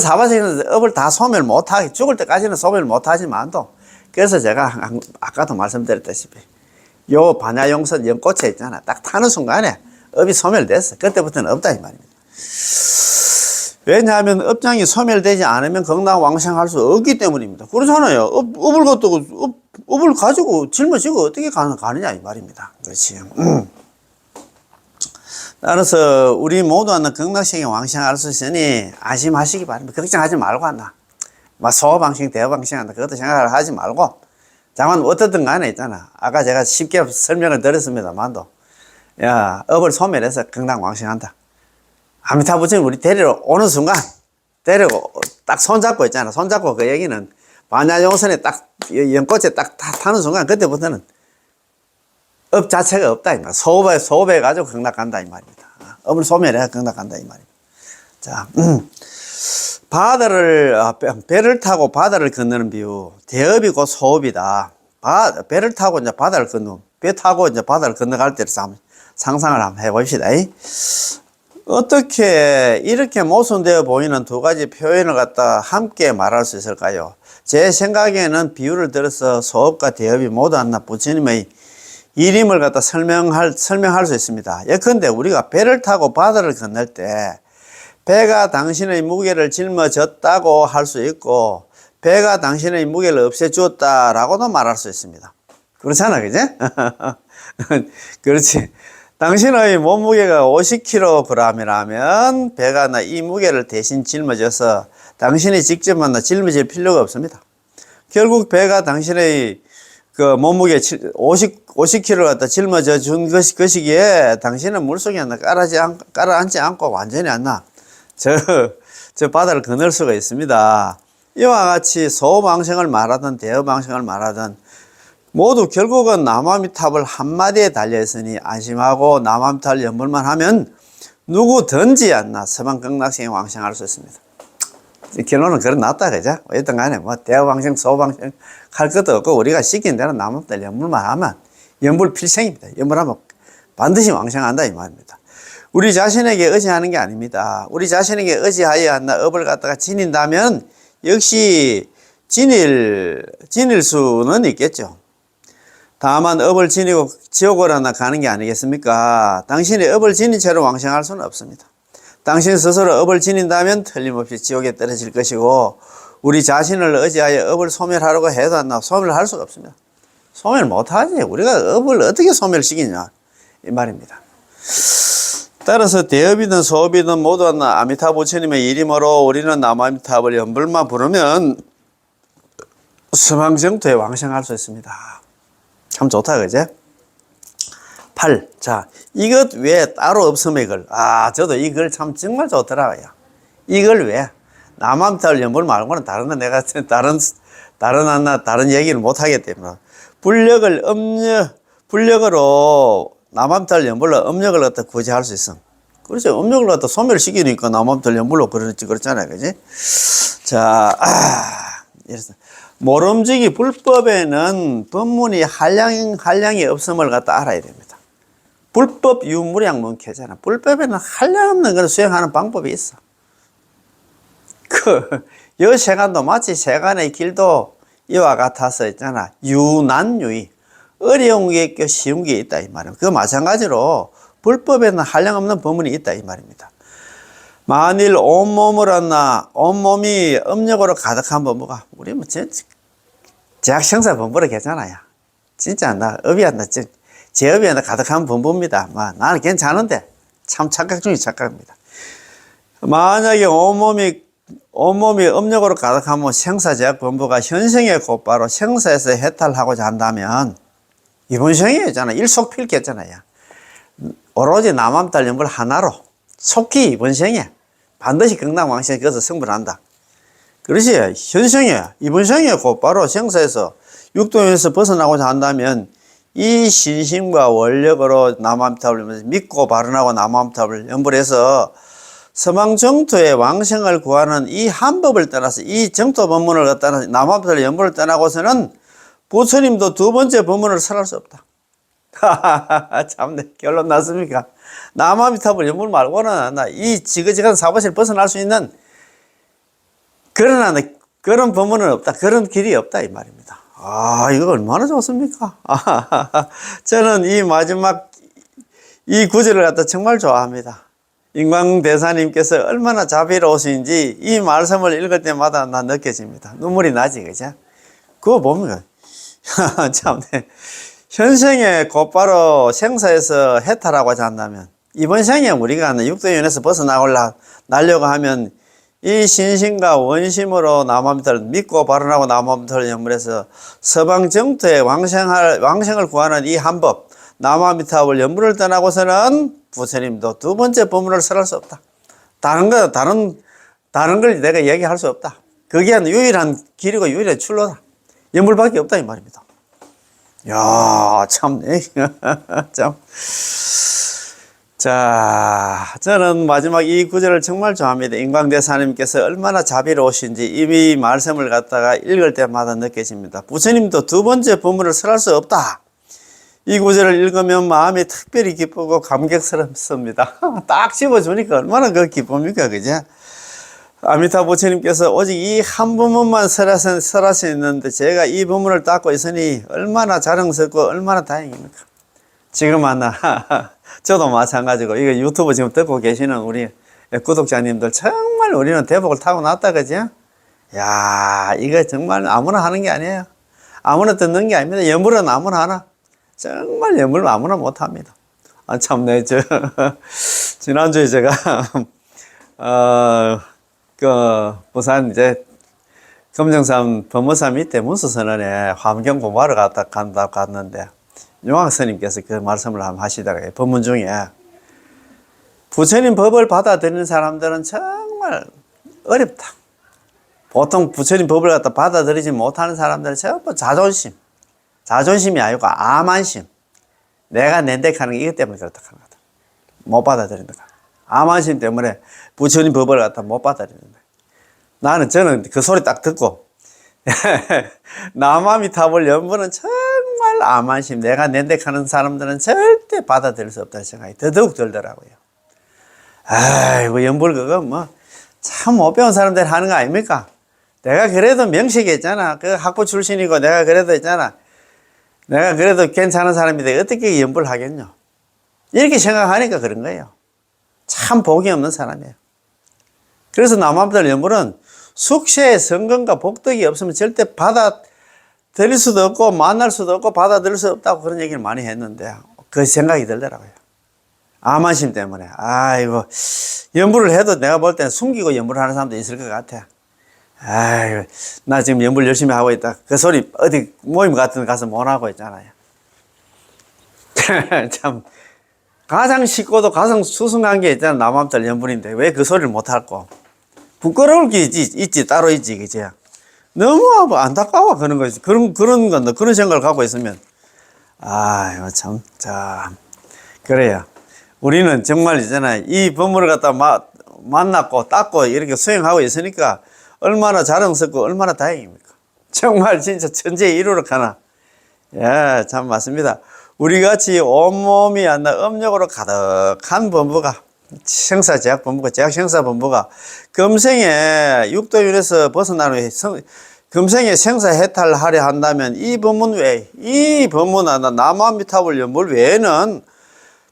사바세는 업을 다 소멸 못하게, 죽을 때까지는 소멸 못하지만도, 그래서 제가 아까도 말씀드렸다시피 요 반야용선 연꽃에 있잖아, 딱 타는 순간에 업이 소멸됐어. 그때부터는 없다 이 말입니다. 왜냐하면 업장이 소멸되지 않으면 건강왕생할 수 없기 때문입니다. 그렇잖아요. 업을 가지고 짊어지고 어떻게 가느냐 이 말입니다. 그렇지. 따라서 우리 모두는 건강식에 왕생할 수 있으니 안심하시기 바랍니다. 걱정하지 말고 한다. 막 소방생, 대방생 한다. 그것도 생각을 하지 말고. 다만 어떻든 간에 있잖아. 아까 제가 쉽게 설명을 드렸습니다만도, 야, 업을 소멸해서 건강왕생한다. 아미타 부처님 우리 데리러 오는 순간, 데리고 딱 손잡고 있잖아. 손잡고 그 얘기는 반야용선에 딱, 연꽃에 딱 타는 순간, 그때부터는 업 자체가 없다 이 말. 소업해 가지고 극락간다 이 말입니다. 업을 소멸해야 극락간다 이 말입니다. 자, 배를 타고 바다를 건너는 비유. 대업이 곧 소업이다. 배를 타고 이제 바다를 배 타고 이제 바다를 건너갈 때를 한번 상상을 한번 해봅시다. 어떻게 이렇게 모순되어 보이는 두 가지 표현을 갖다 함께 말할 수 있을까요? 제 생각에는 비유를 들어서 소업과 대업이 모두 하나 부처님의 일임을 갖다 설명할 수 있습니다. 예컨대 우리가 배를 타고 바다를 건널 때 배가 당신의 무게를 짊어졌다고 할 수 있고 배가 당신의 무게를 없애주었다라고도 말할 수 있습니다. 그렇잖아, 그지? 그렇지. 당신의 몸무게가 50kg이라면 배가 이 무게를 대신 짊어져서 당신이 직접 짊어질 필요가 없습니다. 결국 배가 당신의 그 몸무게 50kg 갖다 짊어져 준 것이기에 당신은 물속에 깔아앉지 않고 완전히 저 바다를 건널 수가 있습니다. 이와 같이 소업왕생을 말하든 대업왕생을 말하든 모두 결국은 남아미탑을 한마디에 달려있으니 안심하고 남아미탑을 연불만 하면 누구든지 서방극락생에 왕생할 수 있습니다. 결론은 그래 놨다, 그죠? 어쨌든 간에 대업왕생, 소업왕생 할 것도 없고 우리가 시킨 대로 남아미탑 연불만 하면 연불 필생입니다. 연불하면 반드시 왕생한다 이 말입니다. 우리 자신에게 의지하는 게 아닙니다. 우리 자신에게 의지하여 업을 갖다가 지닌다면 역시 지닐 수는 있겠죠. 다만 업을 지니고 지옥을 가는 게 아니겠습니까? 당신이 업을 지닌 채로 왕생할 수는 없습니다. 당신 스스로 업을 지닌다면 틀림없이 지옥에 떨어질 것이고 우리 자신을 의지하여 업을 소멸하려고 해도 소멸할 수가 없습니다. 소멸 못하지. 우리가 업을 어떻게 소멸시키냐 이 말입니다. 따라서 대업이든 소업이든 모두 아미타 부처님의 이름으로 우리는 남아미타불 연불만 부르면 수망정토에 왕생할 수 있습니다. 참 좋다, 그제? 8. 자, 이것 왜 따로 없음의 글. 저도 이 글 참 정말 좋더라고요. 이걸 왜? 남아미타불 연불 말고는 다른 건 내가 다른 얘기를 못 하기 때문에. 불력으로 남아미타불 연불로 음력을 갖다 구제할 수 있어. 그렇죠. 음력을 갖다 소멸시키니까 남아미타불 연불로 그렇잖아요. 그지? 자, 이래서. 모름지기 불법에는 법문이 한량이 없음을 갖다 알아야 됩니다. 불법 유무량 문캐잖아. 불법에는 한량 없는 걸 수행하는 방법이 있어. 여 세간도 마치 세간의 길도 이와 같아서 있잖아. 유난유의. 어려운 게 있고 쉬운 게 있다 이 말입니다. 그 마찬가지로 불법에는 한량 없는 법문이 있다 이 말입니다. 만일 온몸이 음력으로 가득한 법무가 우리 제약생사 법무로 괜찮아요. 진짜 제 업이 가득한 법무입니다. 나는 괜찮은데 참 착각 중에 착각입니다. 만약에 온몸이 음력으로 가득하면 생사제약 법무가 현생에 곧바로 생사에서 해탈하고자 한다면 이번 생에 있잖아. 일속필겠잖아요. 오로지 남아미타불 연불 하나로 속히 이번 생에 반드시 건강왕생에 거기서 승부를 한다. 그렇지. 현생에 이번 생에 곧바로 생사에서 육도에서 벗어나고자 한다면 이 신심과 원력으로 남아미타불 믿고 발언하고 남아미타불 연불해서 서방 정토의 왕생을 구하는 이 한법을 떠나서 이 정토 법문을 갖다가 남아미탑 연불을 떠나고서는 부처님도 두 번째 법문을 설할 수 없다. 참네, 결론 났습니까? 남아미탑을 연불 말고는 이 지긋지긋한 사무실 벗어날 수 있는 그런 법문은 없다. 그런 길이 없다 이 말입니다. 이거 얼마나 좋습니까? 저는 이 마지막 이 구절을 갖다 정말 좋아합니다. 인광대사님께서 얼마나 자비로우신지 이 말씀을 읽을 때마다 나 느껴집니다. 눈물이 나지, 그죠? 그거 보면, 참네. 현생에 곧바로 생사에서 해탈하고 한다면, 이번 생에 우리가 육도윤에서 벗어나려고 하면, 이 신심과 원심으로 남아미탑을 믿고 발언하고 남아미탑을 연불해서 서방 정토의 왕생을 구하는 이 한법, 남아미탑을 연불을 떠나고서는 부처님도 두 번째 법문을 설할 수 없다. 다른 걸 내가 얘기할 수 없다. 그게 유일한 길이고 유일한 출로다. 연불밖에 없다 이 말입니다. 야, 참네. 참. 자, 저는 마지막 이 구절을 정말 좋아합니다. 인광대사님께서 얼마나 자비로우신지 이 말씀을 갖다가 읽을 때마다 느껴집니다. 부처님도 두 번째 법문을 설할 수 없다. 이 구절을 읽으면 마음이 특별히 기쁘고 감격스럽습니다. 딱 집어주니까 얼마나 그 기쁩니까, 그죠? 아미타 부처님께서 오직 이 한 부문만 설하셨는데 제가 이 부문을 닦고 있으니 얼마나 자랑스럽고 얼마나 다행입니까? 지금 저도 마찬가지고 이거 유튜브 지금 듣고 계시는 우리 구독자님들 정말 우리는 대복을 타고 났다, 그죠? 야, 이거 정말 아무나 하는 게 아니에요. 아무나 듣는 게 아닙니다. 연불은 아무나 하나. 정말 연불은 아무나 못 합니다. 참네, 지난주에 제가, 부산 금정산 법무사 밑에 문수선언에 화엄경 공부하러 갔는데, 용학 스님께서 그 말씀을 한번 하시다가, 법문 중에, 부처님 법을 받아들이는 사람들은 정말 어렵다. 보통 부처님 법을 갖다 받아들이지 못하는 사람들은 전부 자존심이 아니고 아만심. 내가 낸데하는 게 이것 때문에 그렇다 하는 거다. 못 받아들인다. 아만심 때문에 부처님 법을 갖다 못 받아들인다. 저는 그 소리 딱 듣고 남아미탑을 연부는 정말 아만심. 내가 낸데하는 사람들은 절대 받아들일 수 없다는 생각이 더더욱 들더라고요. 아이고, 연불 그거 참 못 배운 사람들 하는 거 아닙니까? 내가 그래도 명식이 있잖아. 그 학부 출신이고 내가 그래도 있잖아. 내가 그래도 괜찮은 사람인데 어떻게 연불 하겠냐? 이렇게 생각하니까 그런 거예요. 참 복이 없는 사람이에요. 그래서 남아미탑 연불은 숙세의 성공과 복덕이 없으면 절대 받아들일 수도 없고 만날 수도 없고 받아들일 수 없다고 그런 얘기를 많이 했는데 그 생각이 들더라고요. 아만심 때문에. 아이고, 연불을 해도 내가 볼 때는 숨기고 연불을 하는 사람도 있을 것 같아. 아이고, 나 지금 연불 열심히 하고 있다. 그 소리 어디 모임 같은 데 가서 못 하고 있잖아요. 참, 가장 쉽고도 가장 수승한 게 있잖아. 남아미탑 연불인데 왜 그 소리를 못 할꼬? 부끄러울 게 있지, 따로 있지, 그죠? 너무 안타까워, 그런 거지. 그런 생각을 갖고 있으면. 아이고, 참, 그래요. 우리는 정말 있잖아요. 이 법문을 갖다 만났고, 닦고, 이렇게 수행하고 있으니까, 얼마나 자랑스럽고, 얼마나 다행입니까? 정말 진짜 천재에 이르륵 하나. 예, 참 맞습니다. 우리 같이 온몸이 업력으로 가득한 법무가, 생사제약 법무가, 제약 생사 법무가, 금생에 육도윤에서 벗어나는 금생에 생사 해탈하려 한다면 이 법문 외에, 이 법문 남아미탑을 연불 외에는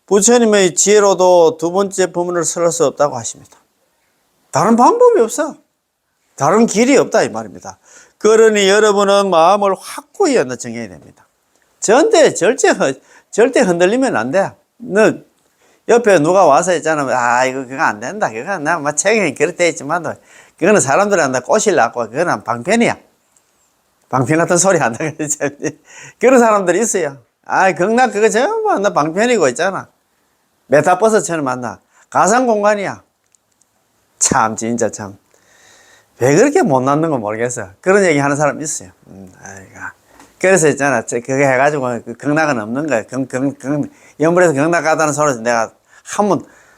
부처님의 지혜로도 두 번째 법문을 설할 수 없다고 하십니다. 다른 방법이 없어. 다른 길이 없다 이 말입니다. 그러니 여러분은 마음을 확고히 정해야 됩니다. 절대 흔들리면 안 돼. 너 옆에 누가 와서 있잖아. 이거 그거 안 된다. 그거 나 책에 그렇게 있지만 그거는 사람들한테 꼬실라고 그거는 방편이야. 방편 같은 소리 한다. 그런 사람들이 있어요. 극락 그거 전부 나 방편이고 있잖아. 메타버스처럼 만나. 가상 공간이야. 참, 진짜 참. 왜 그렇게 못 낳는 건 모르겠어. 그런 얘기 하는 사람 있어요. 그래서 있잖아. 그게 해가지고 극락은 없는 거야. 연불에서 극락 가다는 소리 내가 한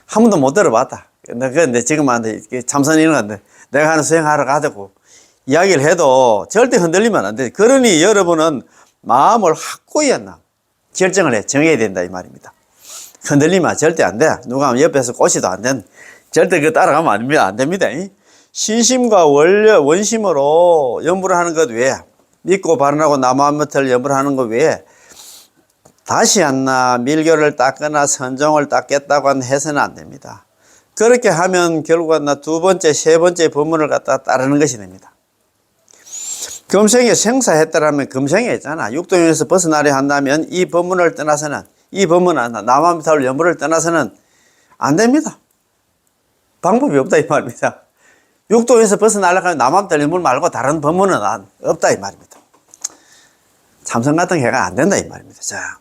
번도 못 들어봤다. 근데 지금 안 돼. 참선 이런 건데 내가 하는 수행하러 가자고 이야기를 해도 절대 흔들리면 안 돼. 그러니 여러분은 마음을 확고히 결정을 해. 정해야 된다 이 말입니다. 흔들리면 절대 안 돼. 누가 옆에서 꼬시도 안 돼. 절대 그 따라가면 안 됩니다. 신심과 원심으로 염불을 하는 것 외에 믿고 발언하고 나무한번을 염불을 하는 것 외에 다시 밀교를 닦거나 선종을 닦겠다고 해서는 안 됩니다. 그렇게 하면 결국은 두 번째, 세 번째 법문을 갖다 따르는 것이 됩니다. 금생에 생사했다라면 금생에 있잖아. 육도에서 벗어나려 한다면 이 법문을 떠나서는 이 법문은 나무한번을 염불을 떠나서는 안 됩니다. 방법이 없다 이 말입니다. 육도에서 벗어나려고 하면 나무한번을 염불 말고 다른 법문은 없다 이 말입니다. 참선 같은 해가 안 된다 이 말입니다. 자.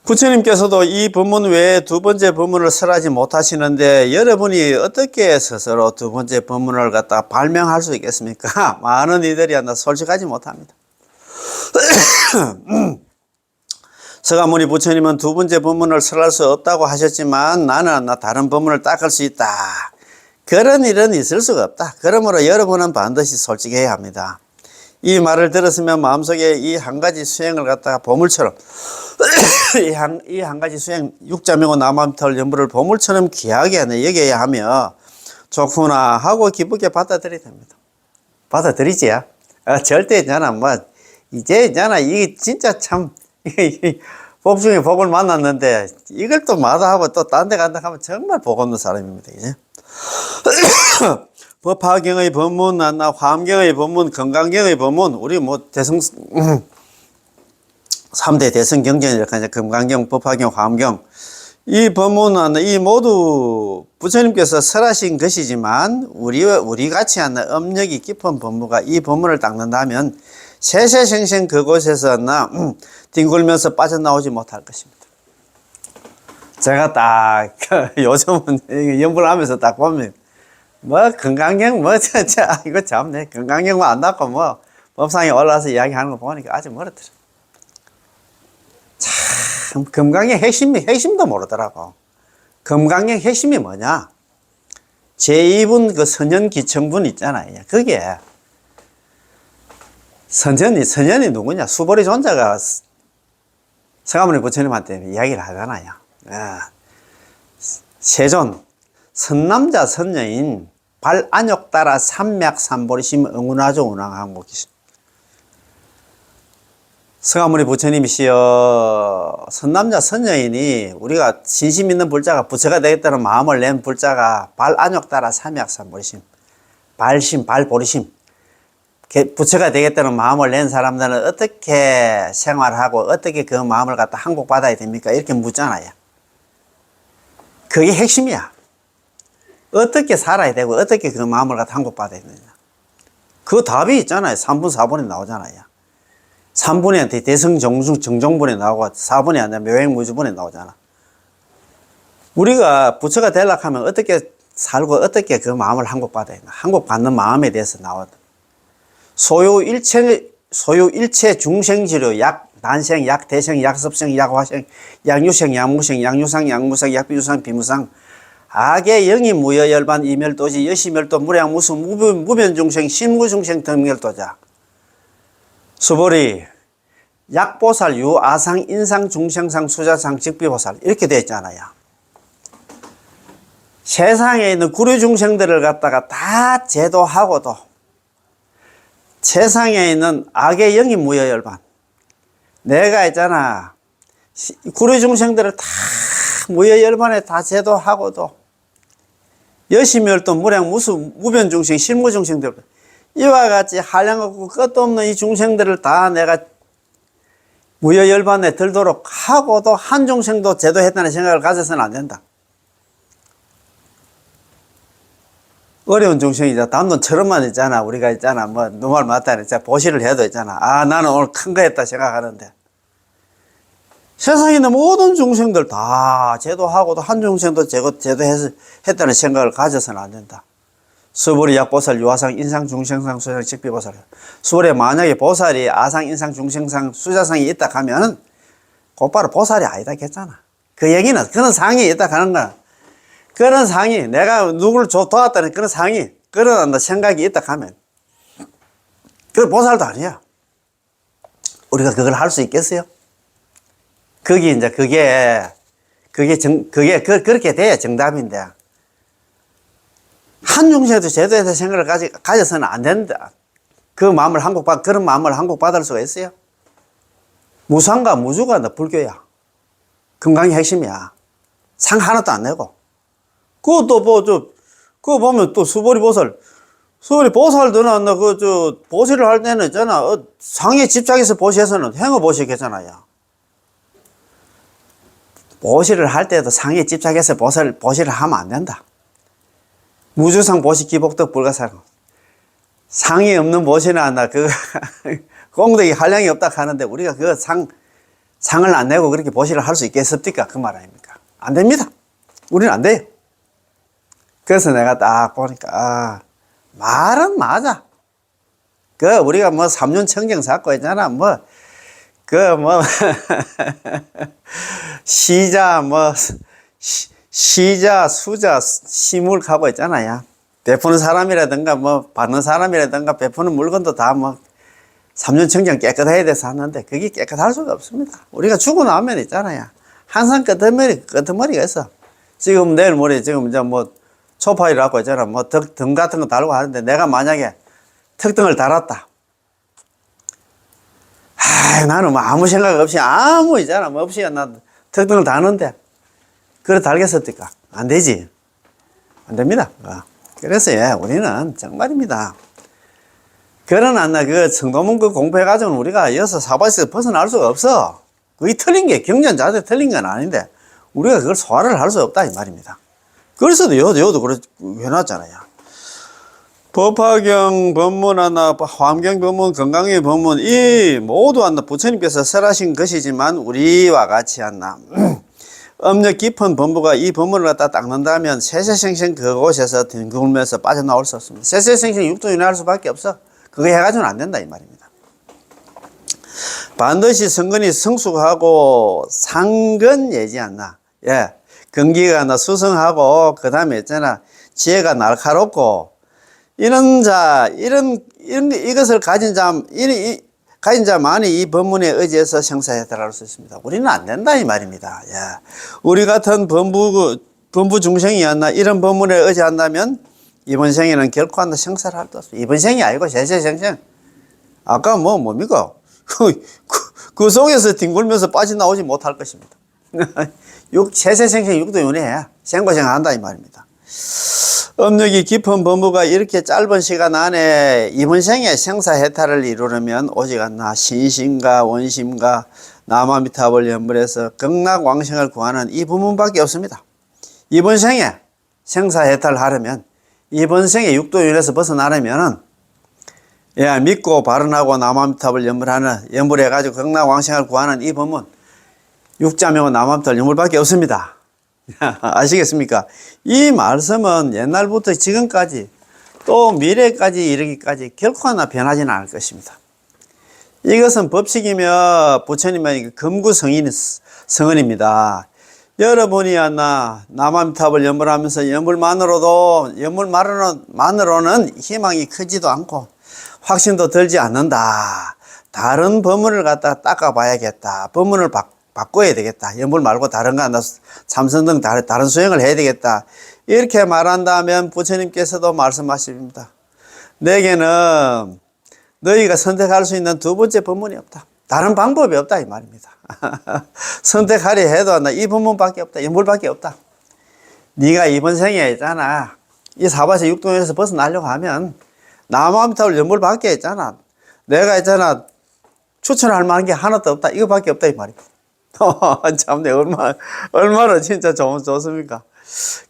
부처님께서도 이 법문 외에 두 번째 법문을 설하지 못하시는데 여러분이 어떻게 스스로 두 번째 법문을 갖다 발명할 수 있겠습니까? 많은 이들이 솔직하지 못합니다. 서가모니 부처님은 두 번째 법문을 설할 수 없다고 하셨지만 나는 다른 법문을 닦을 수 있다. 그런 일은 있을 수가 없다. 그러므로 여러분은 반드시 솔직해야 합니다. 이 말을 들었으면 마음속에 이 한 가지 수행을 갖다가 보물처럼 이 한 가지 수행 육자명호 나무한번을 염불을 보물처럼 귀하게 여겨야 하며 좋구나 하고 기쁘게 받아들여야 됩니다. 받아들이지? 절대 있잖아. 이제 있잖아. 이게 진짜 참 복 중에 복을 만났는데 이걸 또 마다하고 또 딴 데 간다 하면 정말 복 없는 사람입니다. 이제. 법화경의 법문, 화엄경의 법문, 건강경의 법문, 우리 대성 3대 대성 경전이랄까 금강경, 법화경, 화엄경 이 법문은 이 모두 부처님께서 설하신 것이지만 우리 같이 하는 업력이 깊은 법무가 이 법문을 닦는다면 세세생생 그곳에서 뒹굴면서 빠져나오지 못할 것입니다. 제가 딱 요즘은 연불하면서 딱 보면 건강경 이거 참네 건강경만 안 닦고 법상에 올라와서 이야기하는 거 보니까 아주 멀었더라. 참 금강경 핵심도 모르더라고. 금강경 핵심이 뭐냐? 제2분 그 선현기청분 있잖아요. 그게 선현이 누구냐? 수보리 존자가 서가모니 부처님한테 이야기를 하잖아요. 세존 선남자 선녀인 발안욕 따라 삼맥삼보리심 응운하조 운항항복이시. 서가모니 부처님이시여 선남자 선녀인이 우리가 진심 있는 불자가 부처가 되겠다는 마음을 낸 불자가 발안욕 따라 삼맥삼보리심 발심 발보리심 부처가 되겠다는 마음을 낸 사람들은 어떻게 생활하고 어떻게 그 마음을 갖다 항복받아야 됩니까? 이렇게 묻잖아요. 그게 핵심이야. 어떻게 살아야 되고 어떻게 그 마음을 갖다 항복받아야 되느냐. 그 답이 있잖아요. 3분 4분에 나오잖아요. 3분에 대성정종분에 나오고 4분에 아니라 묘행무주분에 나오잖아. 우리가 부처가 되려고 하면 어떻게 살고 어떻게 그 마음을 항복받아야 되나. 항복받는 마음에 대해서 나오다. 소유일체 중생지료 약 난생, 약 대생, 약 섭생, 약 화생, 약 유생, 약 무생, 약 유상, 약 무상, 약 비유상, 비무상 악의 영이 무여열반 이멸도지 여시멸도 무량 무수 무변중생 심구중생 등멸도자 수보리 약보살 유아상 인상 중생상 수자상 직비보살 이렇게 되어 있잖아요. 세상에 있는 구류중생들을 갖다가 다 제도하고도 세상에 있는 악의 영이 무여열반 내가 있잖아 구류중생들을 다 무여열반에 다 제도하고도 여시멸도 무량 무수 무변중생 실무중생들 이와 같이 한량없고 끝도 없는 이 중생들을 다 내가 무여열반에 들도록 하고도 한 중생도 제도했다는 생각을 가져서는 안 된다. 어려운 중생이자 담론처럼만 있잖아. 우리가 있잖아. 누말 맞다니. 보시를 해도 있잖아. 나는 오늘 큰 거 했다 생각하는데. 세상에 있는 모든 중생들 다 제도하고도 한 중생도 제도했다는 생각을 가져서는 안 된다. 수보리 약보살, 유아상, 인상, 중생상, 수자상, 직비보살. 수보리에 만약에 보살이 아상, 인상, 중생상, 수자상이 있다 하면 곧바로 보살이 아니다 했잖아. 그 얘기는 그런 상이 있다 하는 거야. 그런 상이, 내가 누구를 도왔다는 그런 상이, 그런 생각이 있다 하면, 그건 보살도 아니야. 우리가 그걸 할 수 있겠어요? 그게 이제 그렇게 돼야 정답인데, 한 중생도 제도에 대한 생각을 가져서는 안 된다. 그런 마음을 항복받을 수가 있어요? 무상과 무주가 불교야. 건강의 핵심이야. 상 하나도 안 내고. 그거 보면 또 수보리 보살들은 보시를 할 때는 있잖아. 상에 집착해서 보시에서는 행어 보시겠잖아요. 보시를 할 때도 상에 집착해서 보시를 하면 안 된다. 무주상 보시 기복덕 불가상. 상이 없는 보시는 공덕이 한량이 없다 하는데 우리가 상을 안 내고 그렇게 보시를 할 수 있겠습니까? 그 말 아닙니까? 안 됩니다. 우리는 안 돼요. 그래서 내가 딱 보니까, 말은 맞아. 우리가 3년 청정 쌓고 있잖아. 시자, 수자, 시물 가고 있잖아요. 베푸는 사람이라든가, 받는 사람이라든가, 베푸는 물건도 다 3년 청정 깨끗해야 돼서 하는데, 그게 깨끗할 수가 없습니다. 우리가 죽고 나면 있잖아요. 항상 끄트머리가 있어. 지금 내일 모레, 지금 이제 초파이라고 있잖아. 등 같은 거 달고 하는데, 내가 만약에 특등을 달았다. 나는 아무 생각 없이, 없이, 나 특등을 다는데, 그래 달겠습니까? 안 되지. 안 됩니다. 그래서, 우리는 정말입니다. 그러나, 청도문 공부해가지고는 우리가 여기서 사바에서 벗어날 수가 없어. 그게 틀린 게, 경전자들 틀린 건 아닌데, 우리가 그걸 소화를 할 수 없다, 이 말입니다. 그래서 여도 그렇게 해놨잖아요. 법화경 법문 화엄경 법문, 건강의 법문, 이 모두 부처님께서 설하신 것이지만, 우리와 같이 업력 깊은 법부가 이 법문을 갖다 닦는다면, 세세생생 그곳에서 뒹굴면서 빠져나올 수 없습니다. 세세생생 육도윤회할 수밖에 없어. 그거 해가지고는 안 된다, 이 말입니다. 반드시 성근이 성숙하고 상근예지 않나. 근기가 수성하고, 그 다음에 있잖아, 지혜가 날카롭고, 이것을 가진 자만이 이 법문에 의지해서 생사에 달할 수 있습니다. 우리는 안 된다, 이 말입니다. 우리 같은 범부 중생이었나, 이런 법문에 의지한다면, 이번 생에는 결코 생사를 할 수 없습니다. 이번 생이 아니고, 세세생생. 아까 뭡니까? 그 속에서 뒹굴면서 빠져나오지 못할 것입니다. 세세생생 육도윤회해. 생고생한다, 이 말입니다. 업력이 깊은 법무가 이렇게 짧은 시간 안에 이번 생에 생사해탈을 이루려면 오직 신심과 원심과 남아미탑을 연불해서 극락왕생을 구하는 이 부문밖에 없습니다. 이번 생에 생사해탈을 하려면, 이번 생에 육도윤회에서 벗어나려면 믿고 발언하고 남아미탑을 연불해가지고 극락왕생을 구하는 이 법문, 육자명은 남아미탑 연불밖에 없습니다. 아시겠습니까? 이 말씀은 옛날부터 지금까지 또 미래까지 이르기까지 결코 하나 변하지는 않을 것입니다. 이것은 법칙이며 부처님의 금구성언입니다. 여러분이 남아미탑을 연불하면서 연불만으로는 희망이 크지도 않고 확신도 들지 않는다. 다른 법문을 갖다 닦아봐야겠다. 법문을 바꿔야 되겠다. 연불 말고 다른 거 참선 등 다른 수행을 해야 되겠다. 이렇게 말한다면 부처님께서도 말씀하십니다. 내게는 너희가 선택할 수 있는 두 번째 법문이 없다. 다른 방법이 없다, 이 말입니다. 선택하려 해도 이 법문밖에 없다. 연불밖에 없다. 네가 이번 생에 있잖아, 이 사바세 육동에서 벗어나려고 하면 남아미탑을 연불밖에 있잖아. 내가 있잖아, 추천할 만한 게 하나도 없다. 이거밖에 없다, 이 말입니다. 참네, 얼마나 진짜 좋습니까?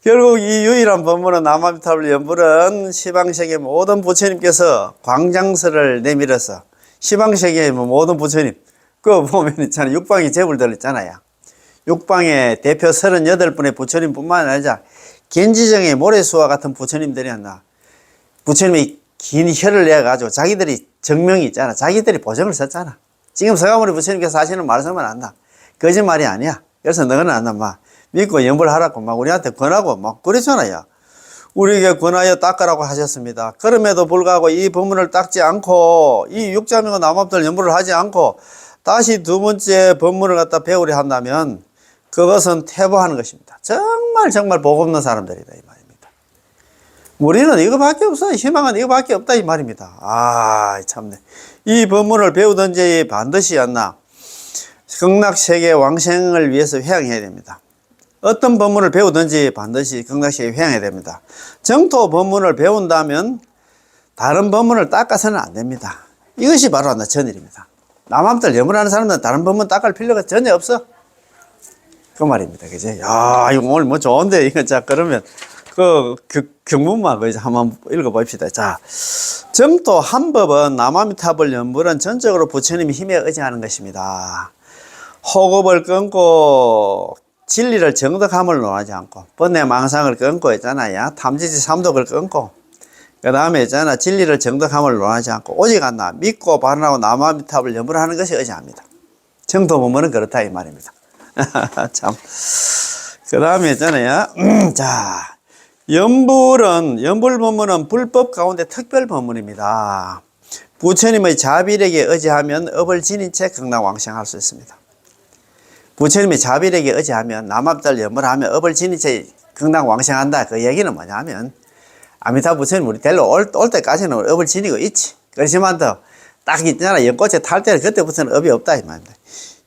결국 이 유일한 법문은 남아미탑을 연불은 시방세계 모든 부처님께서 광장설을 내밀어서, 시방세계 모든 부처님, 그거 보면 있잖아요. 육방이 제불들 있잖아요. 육방의 대표 38분의 부처님 뿐만 아니라 gen지정의 모래수와 같은 부처님들이 부처님이 긴 혀를 내가지고 자기들이 정명이 있잖아. 자기들이 보정을 썼잖아. 지금 서가모니 부처님께서 하시는 말씀은 안다. 거짓말이 아니야. 그래서 너는 믿고 염불하라고 막 우리한테 권하고 막 그랬잖아요. 우리에게 권하여 닦으라고 하셨습니다. 그럼에도 불구하고 이 법문을 닦지 않고 이 육자명과 남합들 염불을 하지 않고 다시 두 번째 법문을 갖다 배우려 한다면 그것은 퇴보하는 것입니다. 정말 복 없는 사람들이다 이 말입니다. 우리는 이거밖에 없어. 희망은 이거밖에 없다 이 말입니다. 아 참네. 이 법문을 배우든지 반드시 극락세계 왕생을 위해서 회양해야 됩니다. 어떤 법문을 배우든지 반드시 극락세계에 회양해야 됩니다. 정토 법문을 배운다면 다른 법문을 닦아서는 안 됩니다. 이것이 바로 전일입니다. 남함들 염불하는 사람들은 다른 법문 닦을 필요가 전혀 없어. 그 말입니다. 그지? 야, 이거 오늘 뭐 좋은데, 이거 자, 그러면 경문만 한번 읽어봅시다. 자, 정토 한법은 남아미타불 염불은 전적으로 부처님의 힘에 의지하는 것입니다. 호흡을 끊고 진리를 정덕함을 논하지 않고 번뇌 망상을 끊고 있잖아요. 탐지지 삼독을 끊고 그 다음에 있잖아 진리를 정덕함을 논하지 않고 오직 믿고 발언하고 남아미탑을 염불하는 것이 의지합니다. 정토 법문은 그렇다 이 말입니다. 참. 그 다음에 있잖아요. 자, 염불 법문은 불법 가운데 특별 법문입니다. 부처님의 자비력에 의지하면 업을 지닌 채 극락왕생할 수 있습니다. 부처님의 자비력에 의지하면 남합들 염불하면 업을 지닌 채 극락왕생한다. 그 얘기는 뭐냐면 아미타 부처님 우리 데리러 올 때까지는 업을 지니고 있지. 그렇지만 딱 있잖아. 연꽃에 탈 때는 그때부터는 업이 없다 이 말입니다.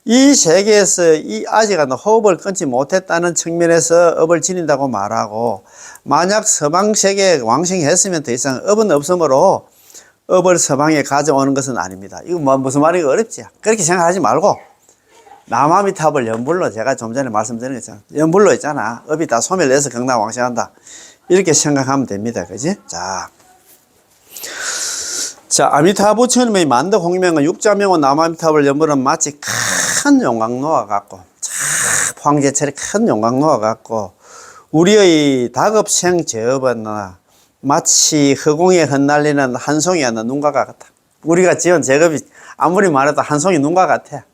이 세계에서 아직 호흡을 끊지 못했다는 측면에서 업을 지닌다고 말하고 만약 서방세계에 왕생했으면 더 이상 업은 없으므로 업을 서방에 가져오는 것은 아닙니다. 이거 뭐 무슨 말인가 어렵지. 그렇게 생각하지 말고 남아미탑을 염불로 제가 좀 전에 말씀드린 거 있잖아. 염불로 있잖아. 업이 다 소멸해서 극락왕생한다. 이렇게 생각하면 됩니다. 그지? 자, 아미타 부처님의 만덕 홍명은 육자명은 남아미탑을 염불은 마치 큰 용광로와 같고, 황제철의 큰 용광로와 같고, 우리의 다급생 제업은 마치 허공에 흩날리는 한 송이 눈과 같다. 우리가 지은 제업이 아무리 말해도 한 송이 눈과 같아.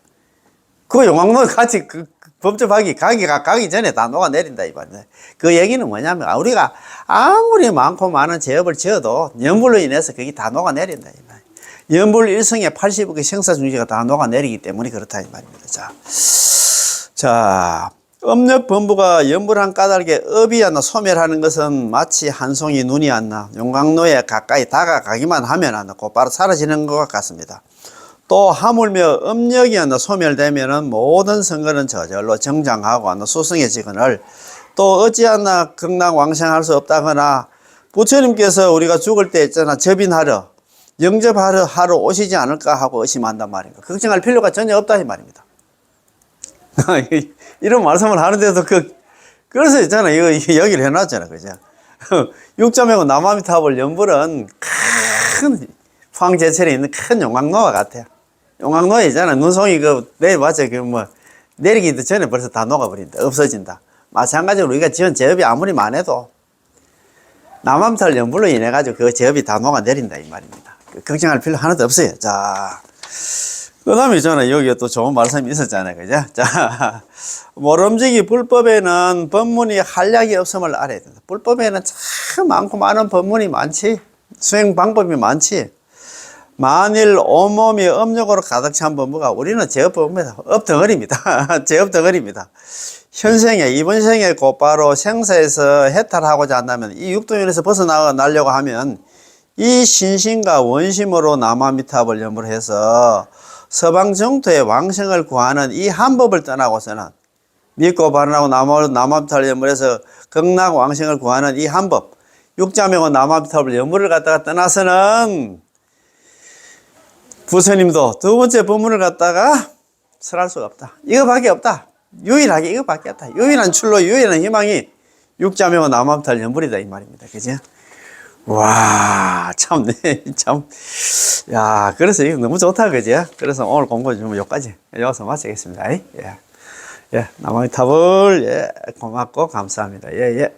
그 용광로 같이 법접하기 가기 전에 다 녹아내린다 이 말이야. 그 얘기는 뭐냐면 우리가 아무리 많고 많은 제업을 지어도 염불로 인해서 그게 다 녹아내린다 이 말이야. 염불 일성의 80억의 생사중지가 다 녹아내리기 때문에 그렇다 이 말입니다. 자, 업력범부가 염불한 까닭에 업이 소멸하는 것은 마치 한 송이 눈이 용광로에 가까이 다가가기만 하면 곧바로 사라지는 것 같습니다. 또 하물며 업력이 소멸되면 모든 선거는 저절로 정장하고 수승해지거늘 또 어찌하나 극락왕생할 수 없다거나 부처님께서 우리가 죽을 때 있잖아 접인하러 영접하러 오시지 않을까 하고 의심한단 말입니다. 걱정할 필요가 전혀 없다 이 말입니다. 이런 말씀을 하는데도 그래서 있잖아 이거 여기를 해놨잖아 그죠? 육자명은 남아미탑을 염불은 큰 황제철에 있는 큰 용광로와 같아요. 용광로에 있잖아 눈송이 내려봤자 내리기도 전에 벌써 다 녹아버린다. 없어진다. 마찬가지로 우리가 지은 제업이 아무리 많아도 남아미탑 염불로 인해 가지고 그 제업이 다 녹아내린다 이 말입니다. 걱정할 필요 하나도 없어요. 자, 그 다음에 있잖아 여기 또 좋은 말씀이 있었잖아요. 그죠? 자, 모름지기 불법에는 법문이 한량이 없음을 알아야 된다. 불법에는 참 많고 많은 법문이 많지. 수행 방법이 많지. 만일 온몸이 업력으로 가득 찬 법무가 우리는 제업법입니다. 업덩어리입니다. 제업덩어리입니다. 현생에 이번 생에 곧바로 생사에서 해탈하고자 한다면 이 육도연에서 벗어나려고 하면 이 신심과 원심으로 남아미탑을 염불해서 서방 정토의 왕생을 구하는 이 한 법을 떠나고서는 믿고 발언하고 남아미탑을 염불해서 극락 왕생을 구하는 이 한 법 육자명은 남아미탑을 염불을 갖다가 떠나서는 부처님도 두 번째 법문을 갖다가 설할 수가 없다. 이거밖에 없다. 유일하게 이거밖에 없다. 유일한 출로 유일한 희망이 육자명은 남아미탑을 염불이다 이 말입니다. 그죠? 와, 참네, 참. 야, 그래서 이거 너무 좋다, 그지? 그래서 오늘 공부 좀 여기까지, 여기서 마치겠습니다. 예. 남아미탑을, 고맙고 감사합니다. 예.